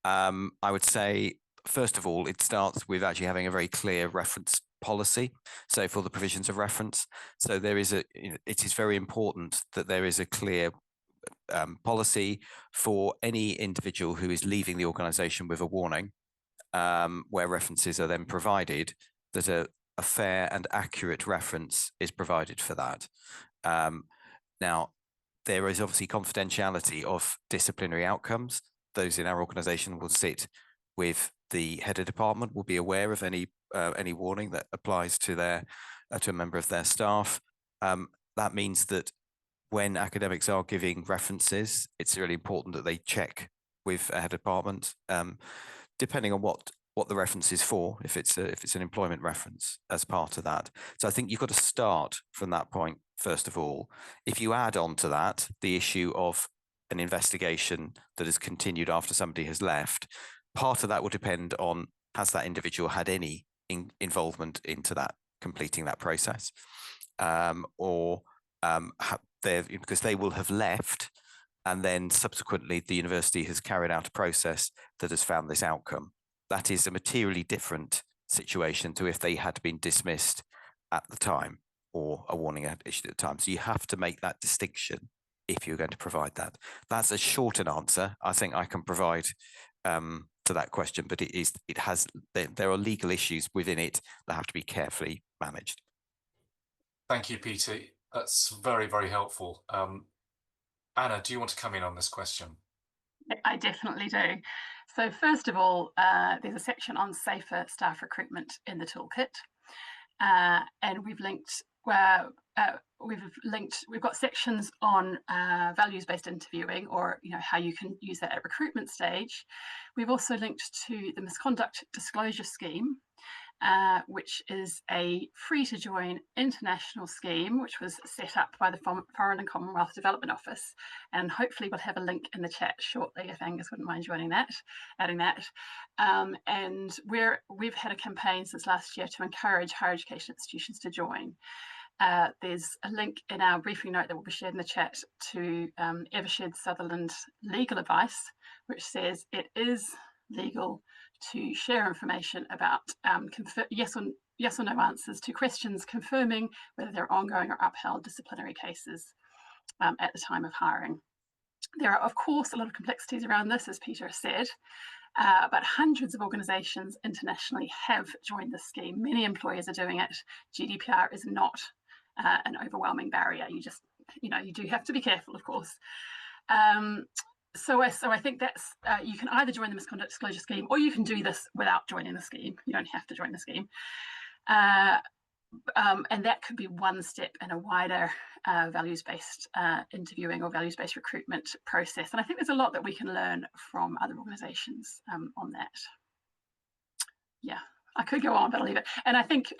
I would say, first of all, it starts with actually having a very clear reference policy. So for the provisions of reference, so there is it is very important that there is a clear policy for any individual who is leaving the organization with a warning, where references are then provided, that a fair and accurate reference is provided for that. Now, there is obviously confidentiality of disciplinary outcomes. Those in our organization will sit with the head of department, will be aware of any warning that applies to a member of their staff. That means that when academics are giving references, it's really important that they check with a head of department, depending on what the reference is for, if it's an employment reference as part of that. So I think you've got to start from that point, first of all. If you add on to that the issue of an investigation that has continued after somebody has left. Part of that will depend on, has that individual had any involvement into that, completing that process, because they will have left, and then subsequently the university has carried out a process that has found this outcome. That is a materially different situation to if they had been dismissed at the time or a warning had issued at the time. So you have to make that distinction if you're going to provide that. That's a shortened answer I think I can provide to that question, but there are legal issues within it that have to be carefully managed. Thank you, Peter. That's very, very helpful. Anna, do you want to come in on this question? I definitely do. So first of all, there's a section on safer staff recruitment in the toolkit, and we've got sections on values-based interviewing, or how you can use that at recruitment stage. We've also linked to the misconduct disclosure scheme, which is a free-to-join international scheme which was set up by the Foreign and Commonwealth Development Office, and hopefully we'll have a link in the chat shortly if Angus wouldn't mind adding that. And we've had a campaign since last year to encourage higher education institutions to join. There's a link in our briefing note that will be shared in the chat to Evershed Sutherland legal advice, which says it is legal to share information about yes or no answers to questions confirming whether there are ongoing or upheld disciplinary cases at the time of hiring. There are, of course, a lot of complexities around this, as Peter said, but hundreds of organisations internationally have joined the scheme. Many employers are doing it. GDPR is not an overwhelming barrier. You do have to be careful, of course. So I think that's, you can either join the misconduct disclosure scheme, or you can do this without joining the scheme. You don't have to join the scheme. And that could be one step in a wider values-based interviewing or values-based recruitment process. And I think there's a lot that we can learn from other organisations on that. Yeah, I could go on, but I'll leave it. And I think,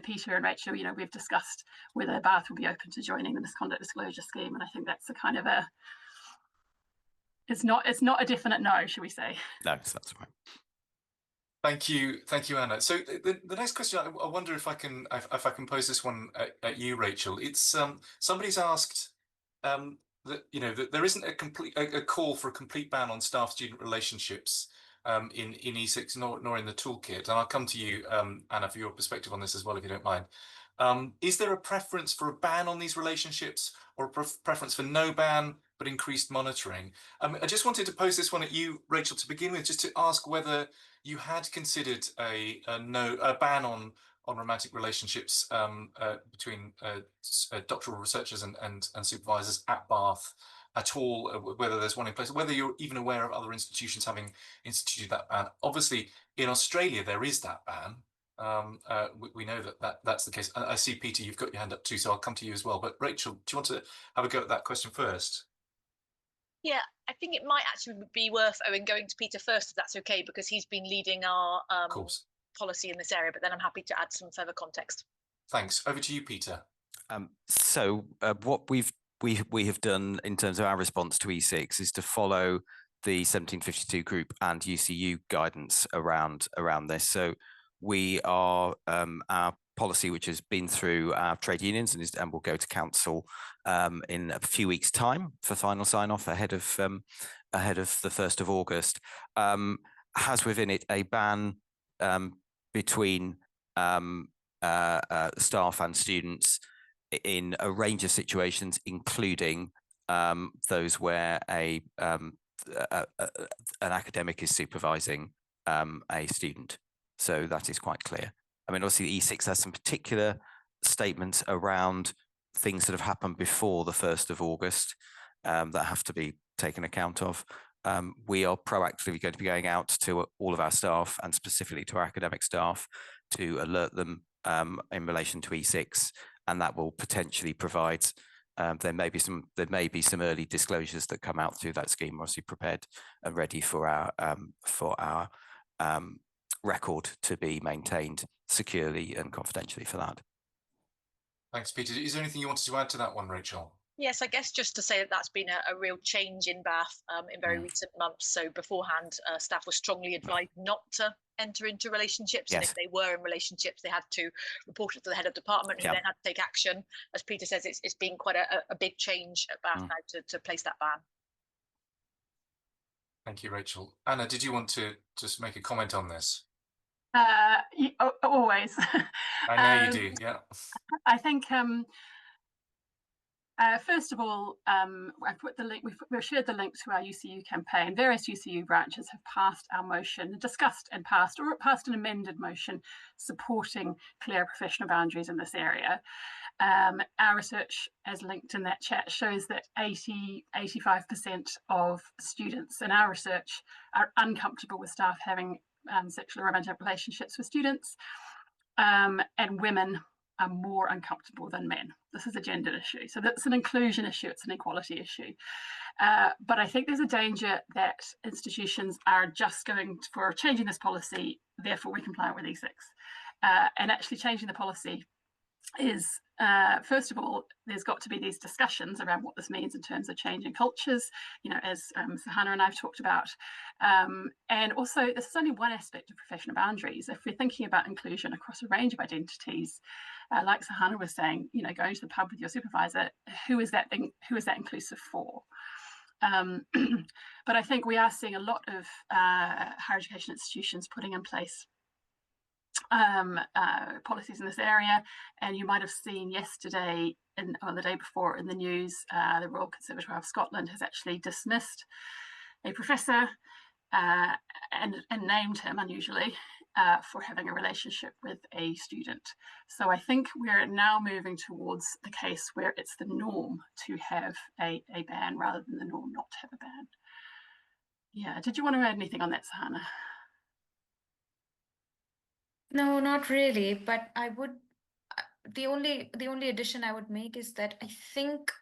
Peter and Rachel, we've discussed whether Bath will be open to joining the misconduct disclosure scheme. And I think that's a kind of it's not a definite no, shall we say? No, that's right. Thank you, Anna. So the next question, I wonder if I can pose this one at you, Rachel. It's somebody's asked that there isn't a call for a complete ban on staff-student relationships in E6 nor in the toolkit. And I'll come to you, Anna, for your perspective on this as well, if you don't mind. Is there a preference for a ban on these relationships, or a preference for no ban but increased monitoring? I just wanted to pose this one at you, Rachel, to begin with, just to ask whether you had considered a ban on romantic relationships between doctoral researchers and supervisors at Bath at all, whether there's one in place, whether you're even aware of other institutions having instituted that ban. Obviously, in Australia, there is that ban. We know that's the case. I see, Peter, you've got your hand up too, so I'll come to you as well. But Rachel, do you want to have a go at that question first? Yeah, I think it might actually be worth Owen going to Peter first, if that's okay, because he's been leading our policy in this area, but then I'm happy to add some further context. Thanks. Over to you, Peter. What we have done in terms of our response to E6 is to follow the 1752 group and UCU guidance around this. So we are our policy, which has been through our trade unions and will go to council in a few weeks' time for final sign-off ahead of the 1st of August, has within it a ban between staff and students in a range of situations, including those where an academic is supervising a student. So that is quite clear. I mean, obviously, the E6 has some particular statements around things that have happened before the 1st of August that have to be taken account of. We are proactively going to be going out to all of our staff, and specifically to our academic staff, to alert them in relation to E6, and that will potentially provide. There may be some early disclosures that come out through that scheme. We're obviously prepared and ready for our record to be maintained securely and confidentially for that. Thanks, Peter. Is there anything you wanted to add to that one, Rachel? Yes, I guess just to say that that's been a real change in Bath in very recent months. So beforehand, staff were strongly advised not to enter into relationships. And if they were in relationships, they had to report it to the head of department, who then had to take action. As Peter says, it's been quite a big change at Bath now to place that ban. Thank you, Rachel. Anna, did you want to just make a comment on this? Always. I know you do, yeah. I think first of all, I put the link. We've shared the link to our UCU campaign. Various UCU branches have passed our motion, discussed and passed, or passed an amended motion supporting clear professional boundaries in this area. Our research, as linked in that chat, shows that 85% of students in our research are uncomfortable with staff having sexual or romantic relationships with students, and women are more uncomfortable than men. This is a gender issue. So that's an inclusion issue, it's an equality issue. But I think there's a danger that institutions are just going for changing this policy, therefore we're compliant with E6. And actually changing the policy is, first of all, there's got to be these discussions around what this means in terms of changing cultures, you know, as Sahana and I've talked about. And also, this is only one aspect of professional boundaries. If we're thinking about inclusion across a range of identities, like Sahana was saying, you know, going to the pub with your supervisor, who is that inclusive for? But I think we are seeing a lot of higher education institutions putting in place policies in this area, and you might have seen yesterday or the day before in the news, the Royal Conservatoire of Scotland has actually dismissed a professor and named him unusually for having a relationship with a student. So I think we're now moving towards the case where it's the norm to have a ban rather than the norm not to have a ban. Yeah, did you want to add anything on that, Sahana? No, not really, but I would, the only addition I would make is that I think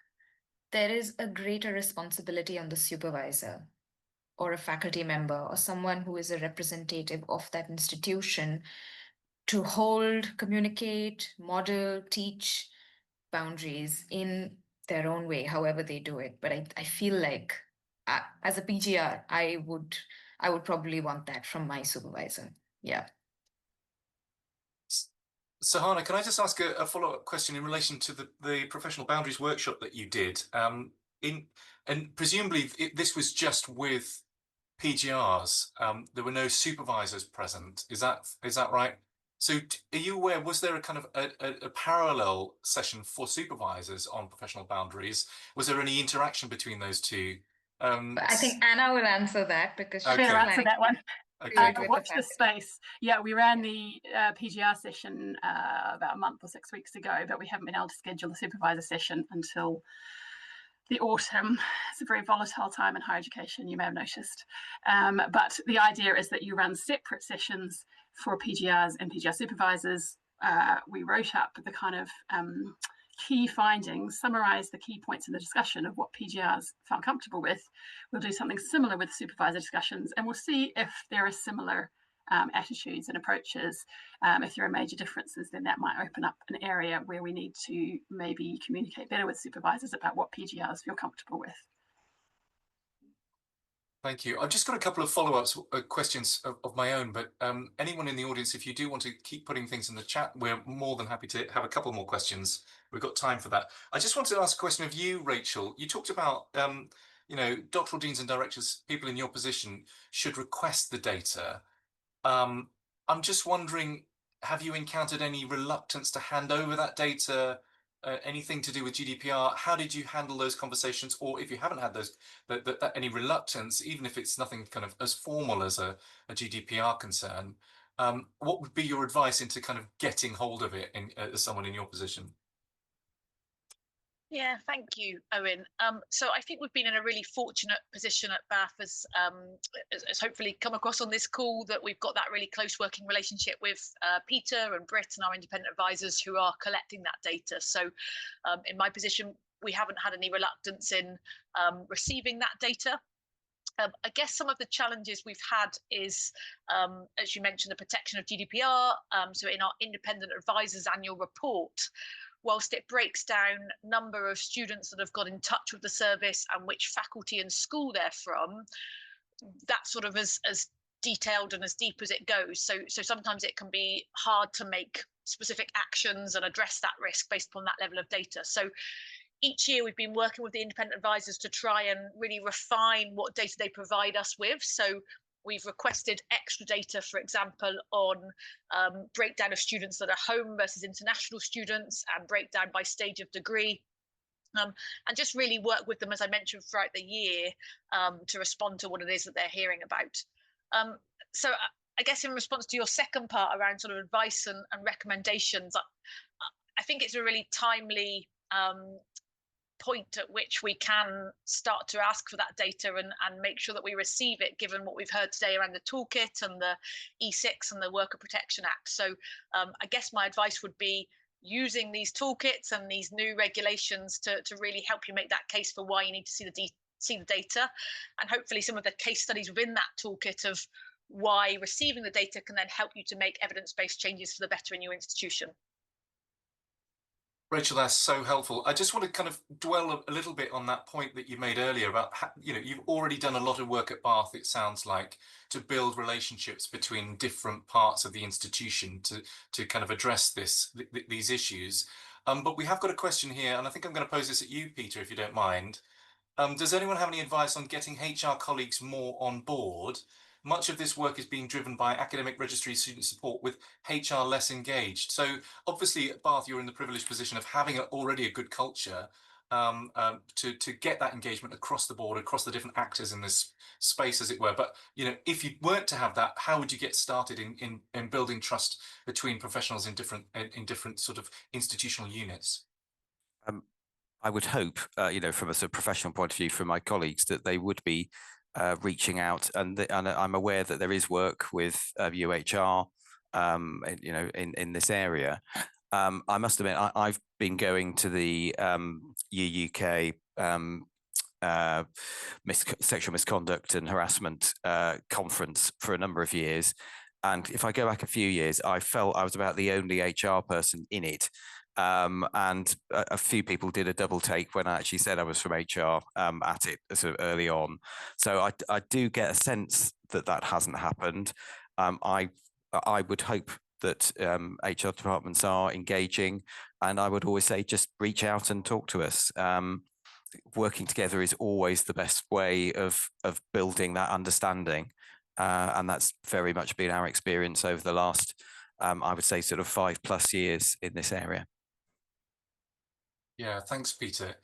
there is a greater responsibility on the supervisor or a faculty member or someone who is a representative of that institution to hold, communicate, model, teach boundaries in their own way, however they do it. But I feel like as a PGR, I would probably want that from my supervisor. Yeah. Sahana, can I just ask a follow-up question in relation to the professional boundaries workshop that you did? And presumably this was just with PGRs. There were no supervisors present. Is that right? So are you aware, was there a kind of a parallel session for supervisors on professional boundaries? Was there any interaction between those two? I think Anna will answer that because she better answer that one. Okay, watch this space. Yeah, we ran the PGR session about a month or 6 weeks ago, but we haven't been able to schedule the supervisor session until the autumn. It's a very volatile time in higher education, you may have noticed. But the idea is that you run separate sessions for PGRs and PGR supervisors. We wrote up the kind of key findings, summarize the key points in the discussion of what PGRs felt comfortable with. We'll do something similar with supervisor discussions, and we'll see if there are similar attitudes and approaches. If there are major differences, then that might open up an area where we need to maybe communicate better with supervisors about what PGRs feel comfortable with. Thank you. I've just got a couple of follow-ups questions of my own, but anyone in the audience, if you do want to keep putting things in the chat, we're more than happy to have a couple more questions. We've got time for that. I just wanted to ask a question of you, Rachel. You talked about, you know, doctoral deans and directors, people in your position should request the data. I'm just wondering, have you encountered any reluctance to hand over that data? Anything to do with GDPR? How did you handle those conversations? Or if you haven't had those, any reluctance, even if it's nothing kind of as formal as a GDPR concern, what would be your advice into kind of getting hold of it as someone in your position? Yeah, thank you, Owen. So I think we've been in a really fortunate position at Bath, as hopefully come across on this call, that we've got that really close working relationship with Peter and Britt and our independent advisors who are collecting that data. So in my position, we haven't had any reluctance in receiving that data. I guess some of the challenges we've had is, as you mentioned, the protection of GDPR. So in our independent advisors annual report, whilst it breaks down number of students that have got in touch with the service and which faculty and school they're from, that's sort of as detailed and as deep as it goes. So sometimes it can be hard to make specific actions and address that risk based upon that level of data. So each year we've been working with the independent advisors to try and really refine what data they provide us with. So we've requested extra data, for example, on breakdown of students that are home versus international students, and breakdown by stage of degree. And just really work with them, as I mentioned, throughout the year to respond to what it is that they're hearing about. So I guess in response to your second part around sort of advice and recommendations, I think it's a really timely point at which we can start to ask for that data and make sure that we receive it, given what we've heard today around the Toolkit and the E6 and the Worker Protection Act. So I guess my advice would be using these toolkits and these new regulations to really help you make that case for why you need to see the data, and hopefully some of the case studies within that toolkit of why receiving the data can then help you to make evidence-based changes for the better in your institution. Rachel, that's so helpful. I just want to kind of dwell a little bit on that point that you made earlier about, you've already done a lot of work at Bath, it sounds like, to build relationships between different parts of the institution to kind of address these issues. But we have got a question here, and I think I'm going to pose this at you, Peter, if you don't mind. Does anyone have any advice on getting HR colleagues more on board? Much of this work is being driven by academic registry student support, with HR less engaged. So obviously at Bath, you're in the privileged position of having already a good culture to get that engagement across the board, across the different actors in this space, as it were. But if you weren't to have that, how would you get started in building trust between professionals in different sort of institutional units? I would hope, from a sort of professional point of view, from my colleagues, that they would be reaching out, and I'm aware that there is work with UHR, in this area. I must admit, I've been going to the UUK sexual misconduct and harassment conference for a number of years, and if I go back a few years, I felt I was about the only HR person in it. And a few people did a double take when I actually said I was from HR at it sort of early on. So I do get a sense that hasn't happened. I would hope that HR departments are engaging, and I would always say just reach out and talk to us. Working together is always the best way of building that understanding, and that's very much been our experience over the last, I would say, sort of 5+ years in this area. Yeah, thanks, Peter.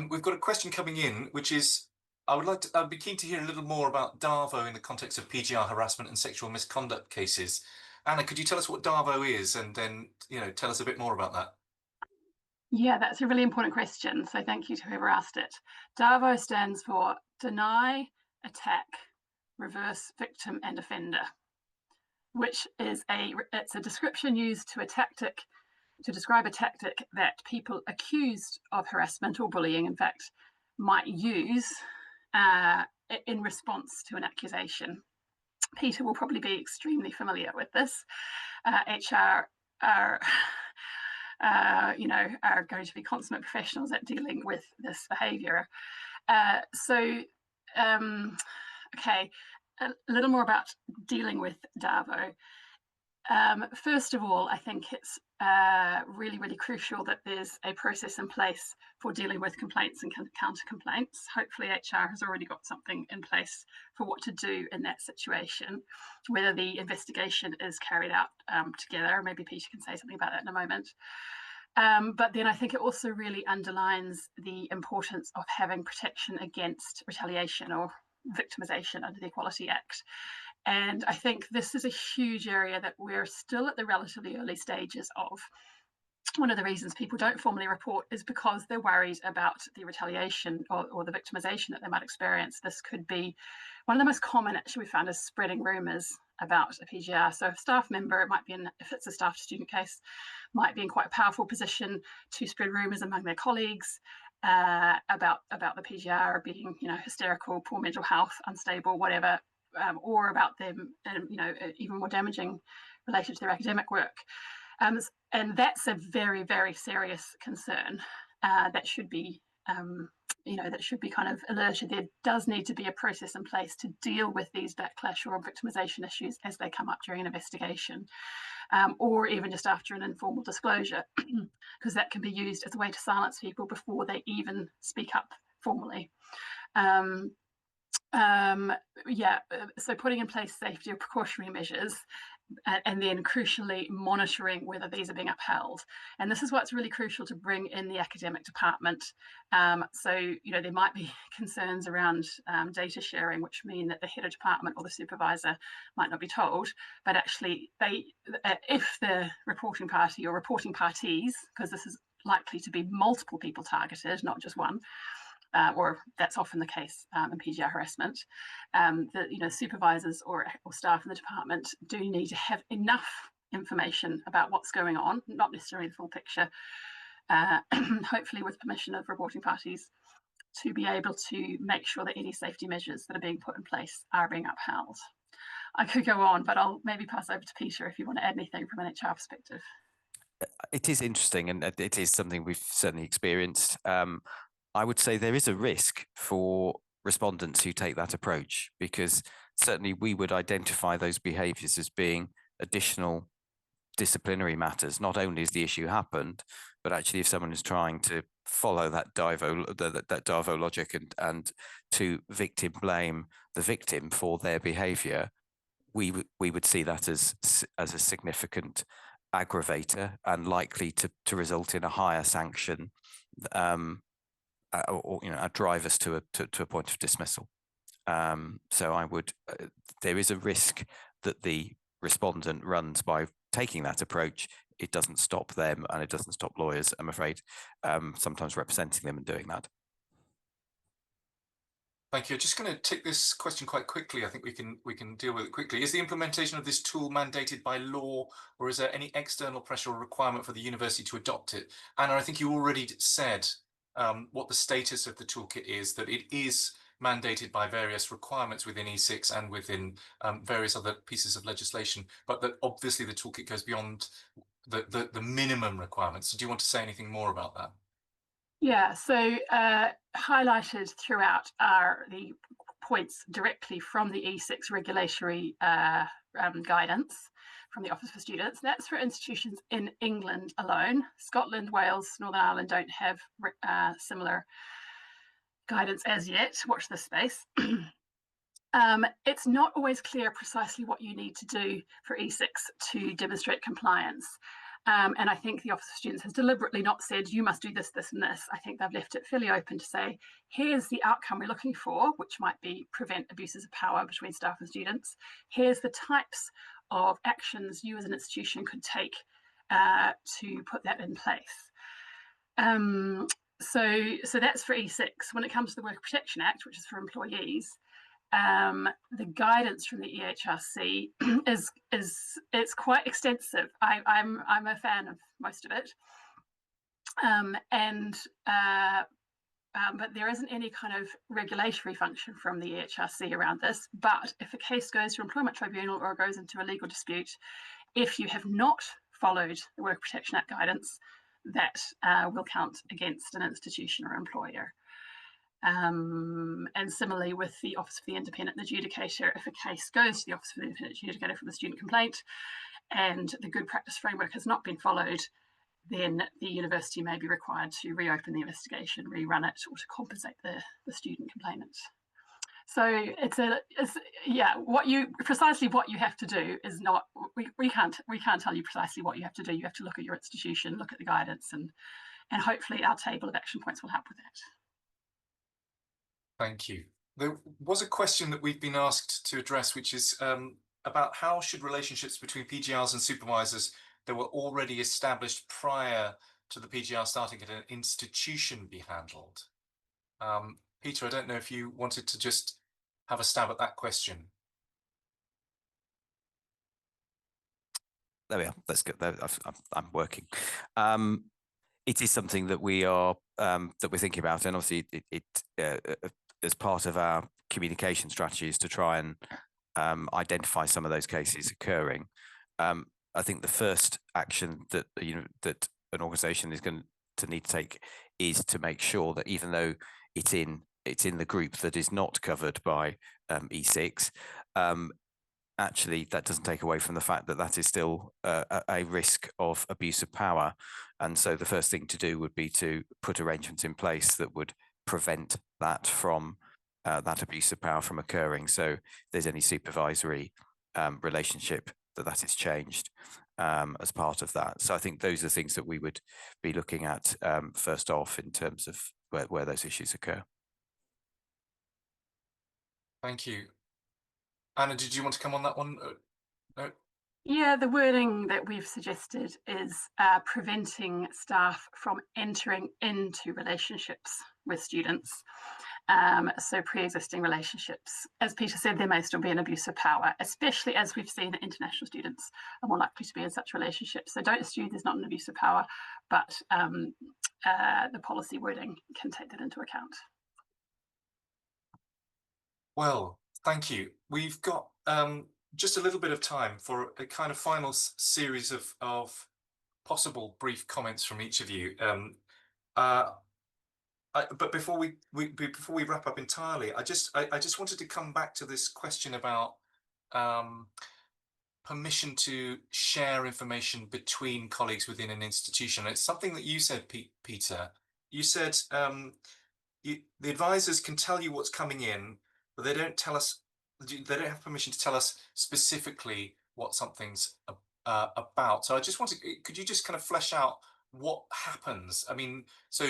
We've got a question coming in, which is, I'd be keen to hear a little more about DARVO in the context of PGR harassment and sexual misconduct cases. Anna, could you tell us what DARVO is, and then tell us a bit more about that? Yeah, that's a really important question. So thank you to whoever asked it. DARVO stands for Deny, Attack, Reverse, Victim and Offender, which is it's a description used to describe a tactic that people accused of harassment or bullying, in fact, might use in response to an accusation. Peter will probably be extremely familiar with this. HR are going to be consummate professionals at dealing with this behaviour. Okay, a little more about dealing with DARVO. First of all, I think it's really, really crucial that there's a process in place for dealing with complaints and counter complaints. Hopefully HR has already got something in place for what to do in that situation, whether the investigation is carried out together. Maybe Peter can say something about that in a moment. But then I think it also really underlines the importance of having protection against retaliation or victimisation under the Equality Act. And I think this is a huge area that we're still at the relatively early stages of. One of the reasons people don't formally report is because they're worried about the retaliation or the victimisation that they might experience. This could be one of the most common, actually, we found, is spreading rumours about a PGR. So a staff member, it might be if it's a staff to student case, might be in quite a powerful position to spread rumours among their colleagues about the PGR being, hysterical, poor mental health, unstable, whatever, or about them, even more damaging related to their academic work. And that's a very, very serious concern that should be that should be kind of alerted. There does need to be a process in place to deal with these backlash or victimisation issues as they come up during an investigation, or even just after an informal disclosure, because that can be used as a way to silence people before they even speak up formally. So putting in place safety or precautionary measures, and then crucially monitoring whether these are being upheld. And this is what's really crucial to bring in the academic department. So there might be concerns around data sharing, which mean that the head of department or the supervisor might not be told, but actually if the reporting party or reporting parties, because this is likely to be multiple people targeted, not just one, or that's often the case in PGR harassment, the supervisors or staff in the department do need to have enough information about what's going on, not necessarily the full picture, hopefully with permission of reporting parties, to be able to make sure that any safety measures that are being put in place are being upheld. I could go on, but I'll maybe pass over to Peter if you want to add anything from an HR perspective. It is interesting, and it is something we've certainly experienced. I would say there is a risk for respondents who take that approach, because certainly we would identify those behaviours as being additional disciplinary matters. Not only has the issue happened, but actually if someone is trying to follow that Darvo logic and to victim blame the victim for their behaviour, we would see that as a significant aggravator and likely to result in a higher sanction, or drive us to a point of dismissal. So I would, there is a risk that the respondent runs by taking that approach. It doesn't stop them, and it doesn't stop lawyers, I'm afraid, sometimes representing them and doing that. Thank you. Just going to take this question quite quickly. I think we can deal with it quickly. Is the implementation of this tool mandated by law, or is there any external pressure or requirement for the university to adopt it? Anna, I think you already said what the status of the toolkit is, that it is mandated by various requirements within E6 and within various other pieces of legislation, but that obviously the toolkit goes beyond the minimum requirements. So do you want to say anything more about that? Yeah, so highlighted throughout are the points directly from the E6 regulatory guidance from the Office for Students. That's for institutions in England alone. Scotland, Wales, Northern Ireland don't have similar guidance as yet. Watch this space. It's not always clear precisely what you need to do for E6 to demonstrate compliance. And I think the Office of Students has deliberately not said, you must do this, this, and this. I think they've left it fairly open to say, here's the outcome we're looking for, which might be prevent abuses of power between staff and students. Here's the types of actions you as an institution could take to put that in place. So that's for E6. When it comes to the Worker Protection Act, which is for employees, the guidance from the EHRC is quite extensive. I'm a fan of most of it, but there isn't any kind of regulatory function from the EHRC around this. But if a case goes to employment tribunal or goes into a legal dispute, if you have not followed the Worker Protection Act guidance, that will count against an institution or employer. And similarly with the Office for the Independent Adjudicator, if a case goes to the Office for the Independent Adjudicator for the student complaint and the good practice framework has not been followed, then the university may be required to reopen the investigation, rerun it, or to compensate the student complainant. So precisely what you have to do is not, we can't tell you precisely what you have to do. You have to look at your institution, look at the guidance, and hopefully our table of action points will help with that. Thank you. There was a question that we've been asked to address, which is about how should relationships between PGRs and supervisors that were already established prior to the PGR starting at an institution be handled? Peter, I don't know if you wanted to just have a stab at that question. There we are. That's good. I'm working. It is something that we're thinking about, and obviously it as part of our communication strategies to try and identify some of those cases occurring. I think the first action that that an organisation is going to need to take is to make sure that even though it's in the group that is not covered by E6, actually that doesn't take away from the fact that that is still a risk of abuse of power. And so the first thing to do would be to put arrangements in place that would prevent that from that abuse of power from occurring. So if there's any supervisory relationship, that is changed as part of that. So I think those are things that we would be looking at first off in terms of where those issues occur. Thank you. Anna, did you want to come on that one? No? Yeah, the wording that we've suggested is preventing staff from entering into relationships with students. So pre-existing relationships. As Peter said, there may still be an abuse of power, especially as we've seen that international students are more likely to be in such relationships. So don't assume there's not an abuse of power, but the policy wording can take that into account. Well, thank you. We've got just a little bit of time for a kind of final series of possible brief comments from each of you. But before we wrap up entirely, I just wanted to come back to this question about permission to share information between colleagues within an institution. It's something that you said, Peter. You said the advisors can tell you what's coming in, but they don't tell us. They don't have permission to tell us specifically what something's about. So I just wanted, could you just kind of flesh out what happens? I mean, so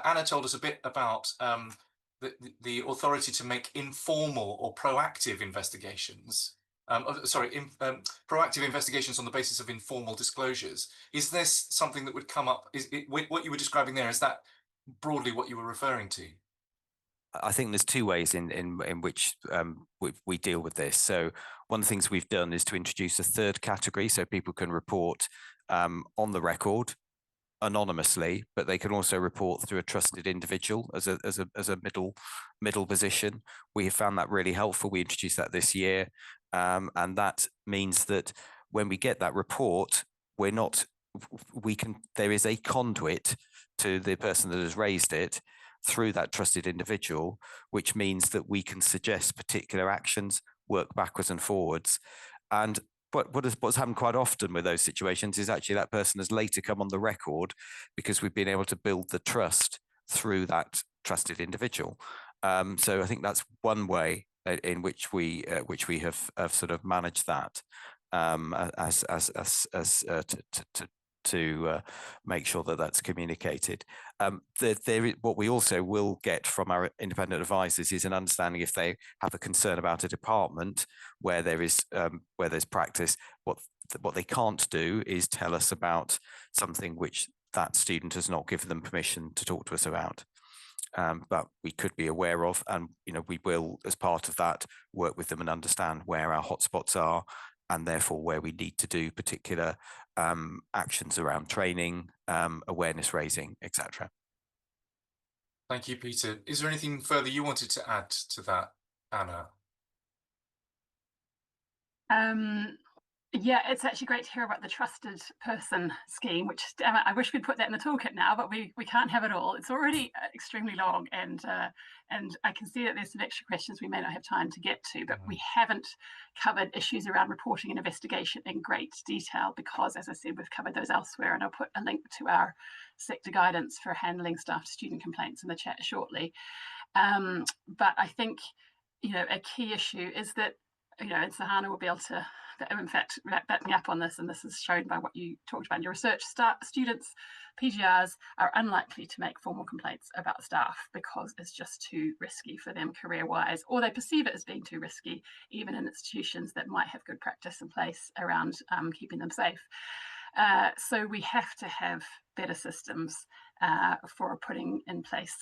Anna told us a bit about the authority to make informal or proactive investigations. Proactive investigations on the basis of informal disclosures. Is this something that would come up? What you were describing there, is that broadly what you were referring to? I think there's two ways in which we deal with this. So one of the things we've done is to introduce a third category, so people can report on the record anonymously, but they can also report through a trusted individual as a middle position. We have found that really helpful. We introduced that this year, and that means that when we get that report, there is a conduit to the person that has raised it through that trusted individual, which means that we can suggest particular actions, work backwards and forwards. And what's happened quite often with those situations is actually that person has later come on the record because we've been able to build the trust through that trusted individual. So I think that's one way in which we have sort of managed that to make sure that that's communicated. What we also will get from our independent advisors is an understanding if they have a concern about a department where there's practice. What they can't do is tell us about something which that student has not given them permission to talk to us about. But we could be aware of, and we will, as part of that, work with them and understand where our hotspots are, and therefore where we need to do particular actions around training, awareness raising, etc. Thank you, Peter. Is there anything further you wanted to add to that, Anna? Yeah, it's actually great to hear about the trusted person scheme, which I wish we'd put that in the toolkit now, but we can't have it all. It's already extremely long, and I can see that there's some extra questions we may not have time to get to, but we haven't covered issues around reporting and investigation in great detail because, as I said, we've covered those elsewhere, and I'll put a link to our sector guidance for handling staff to student complaints in the chat shortly. But I think, a key issue is that, and Sahana will be able to, in fact, back me up on this, and this is shown by what you talked about in your research. Students, PGRs, are unlikely to make formal complaints about staff because it's just too risky for them career-wise, or they perceive it as being too risky, even in institutions that might have good practice in place around keeping them safe. So we have to have better systems for putting in place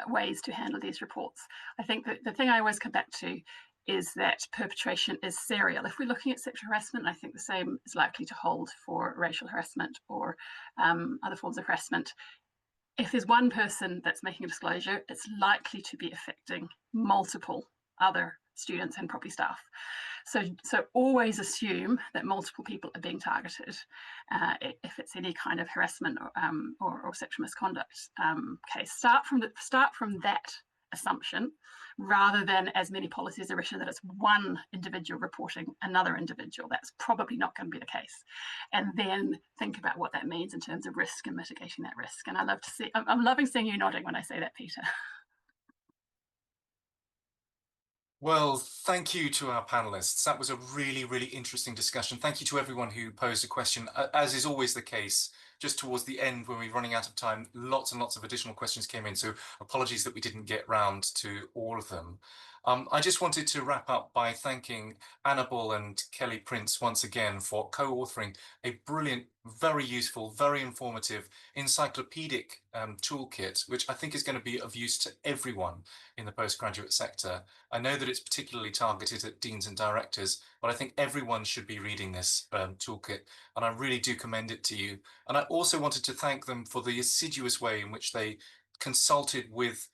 ways to handle these reports. I think that the thing I always come back to is that perpetration is serial. If we're looking at sexual harassment, I think the same is likely to hold for racial harassment or other forms of harassment. If there's one person that's making a disclosure, it's likely to be affecting multiple other students and probably staff. So always assume that multiple people are being targeted if it's any kind of harassment or sexual misconduct case. Start from that assumption, rather than, as many policies are written, that it's one individual reporting another individual. That's probably not going to be the case. And then think about what that means in terms of risk and mitigating that risk. And I'm loving seeing you nodding when I say that, Peter. Well, thank you to our panelists. That was a really, really interesting discussion. Thank you to everyone who posed a question. As is always the case, just towards the end, when we're running out of time, lots and lots of additional questions came in. So apologies that we didn't get round to all of them. I just wanted to wrap up by thanking Annabelle and Kelly Prince once again for co-authoring a brilliant, very useful, very informative, encyclopedic toolkit, which I think is going to be of use to everyone in the postgraduate sector. I know that it's particularly targeted at deans and directors, but I think everyone should be reading this toolkit, and I really do commend it to you. And I also wanted to thank them for the assiduous way in which they consulted with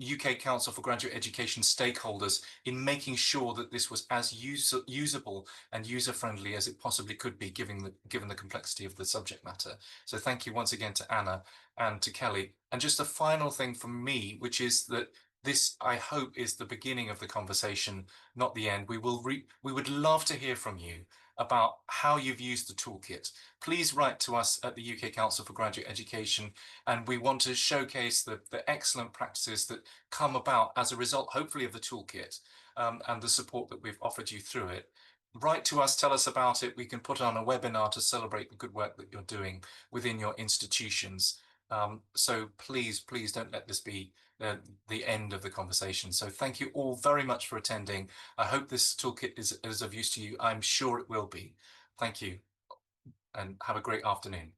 UK Council for Graduate Education stakeholders in making sure that this was as usable and user-friendly as it possibly could be, given the complexity of the subject matter. So thank you once again to Anna and to Kelly. And just a final thing from me, which is that this, I hope, is the beginning of the conversation, not the end. We would love to hear from you about how you've used the toolkit. Please write to us at the UK Council for Graduate Education, and we want to showcase the excellent practices that come about as a result, hopefully, of the toolkit and the support that we've offered you through it. Write to us, tell us about it. We can put on a webinar to celebrate the good work that you're doing within your institutions. So please don't let this be the end of the conversation. So thank you all very much for attending. I hope this toolkit is of use to you. I'm sure it will be. Thank you, and have a great afternoon.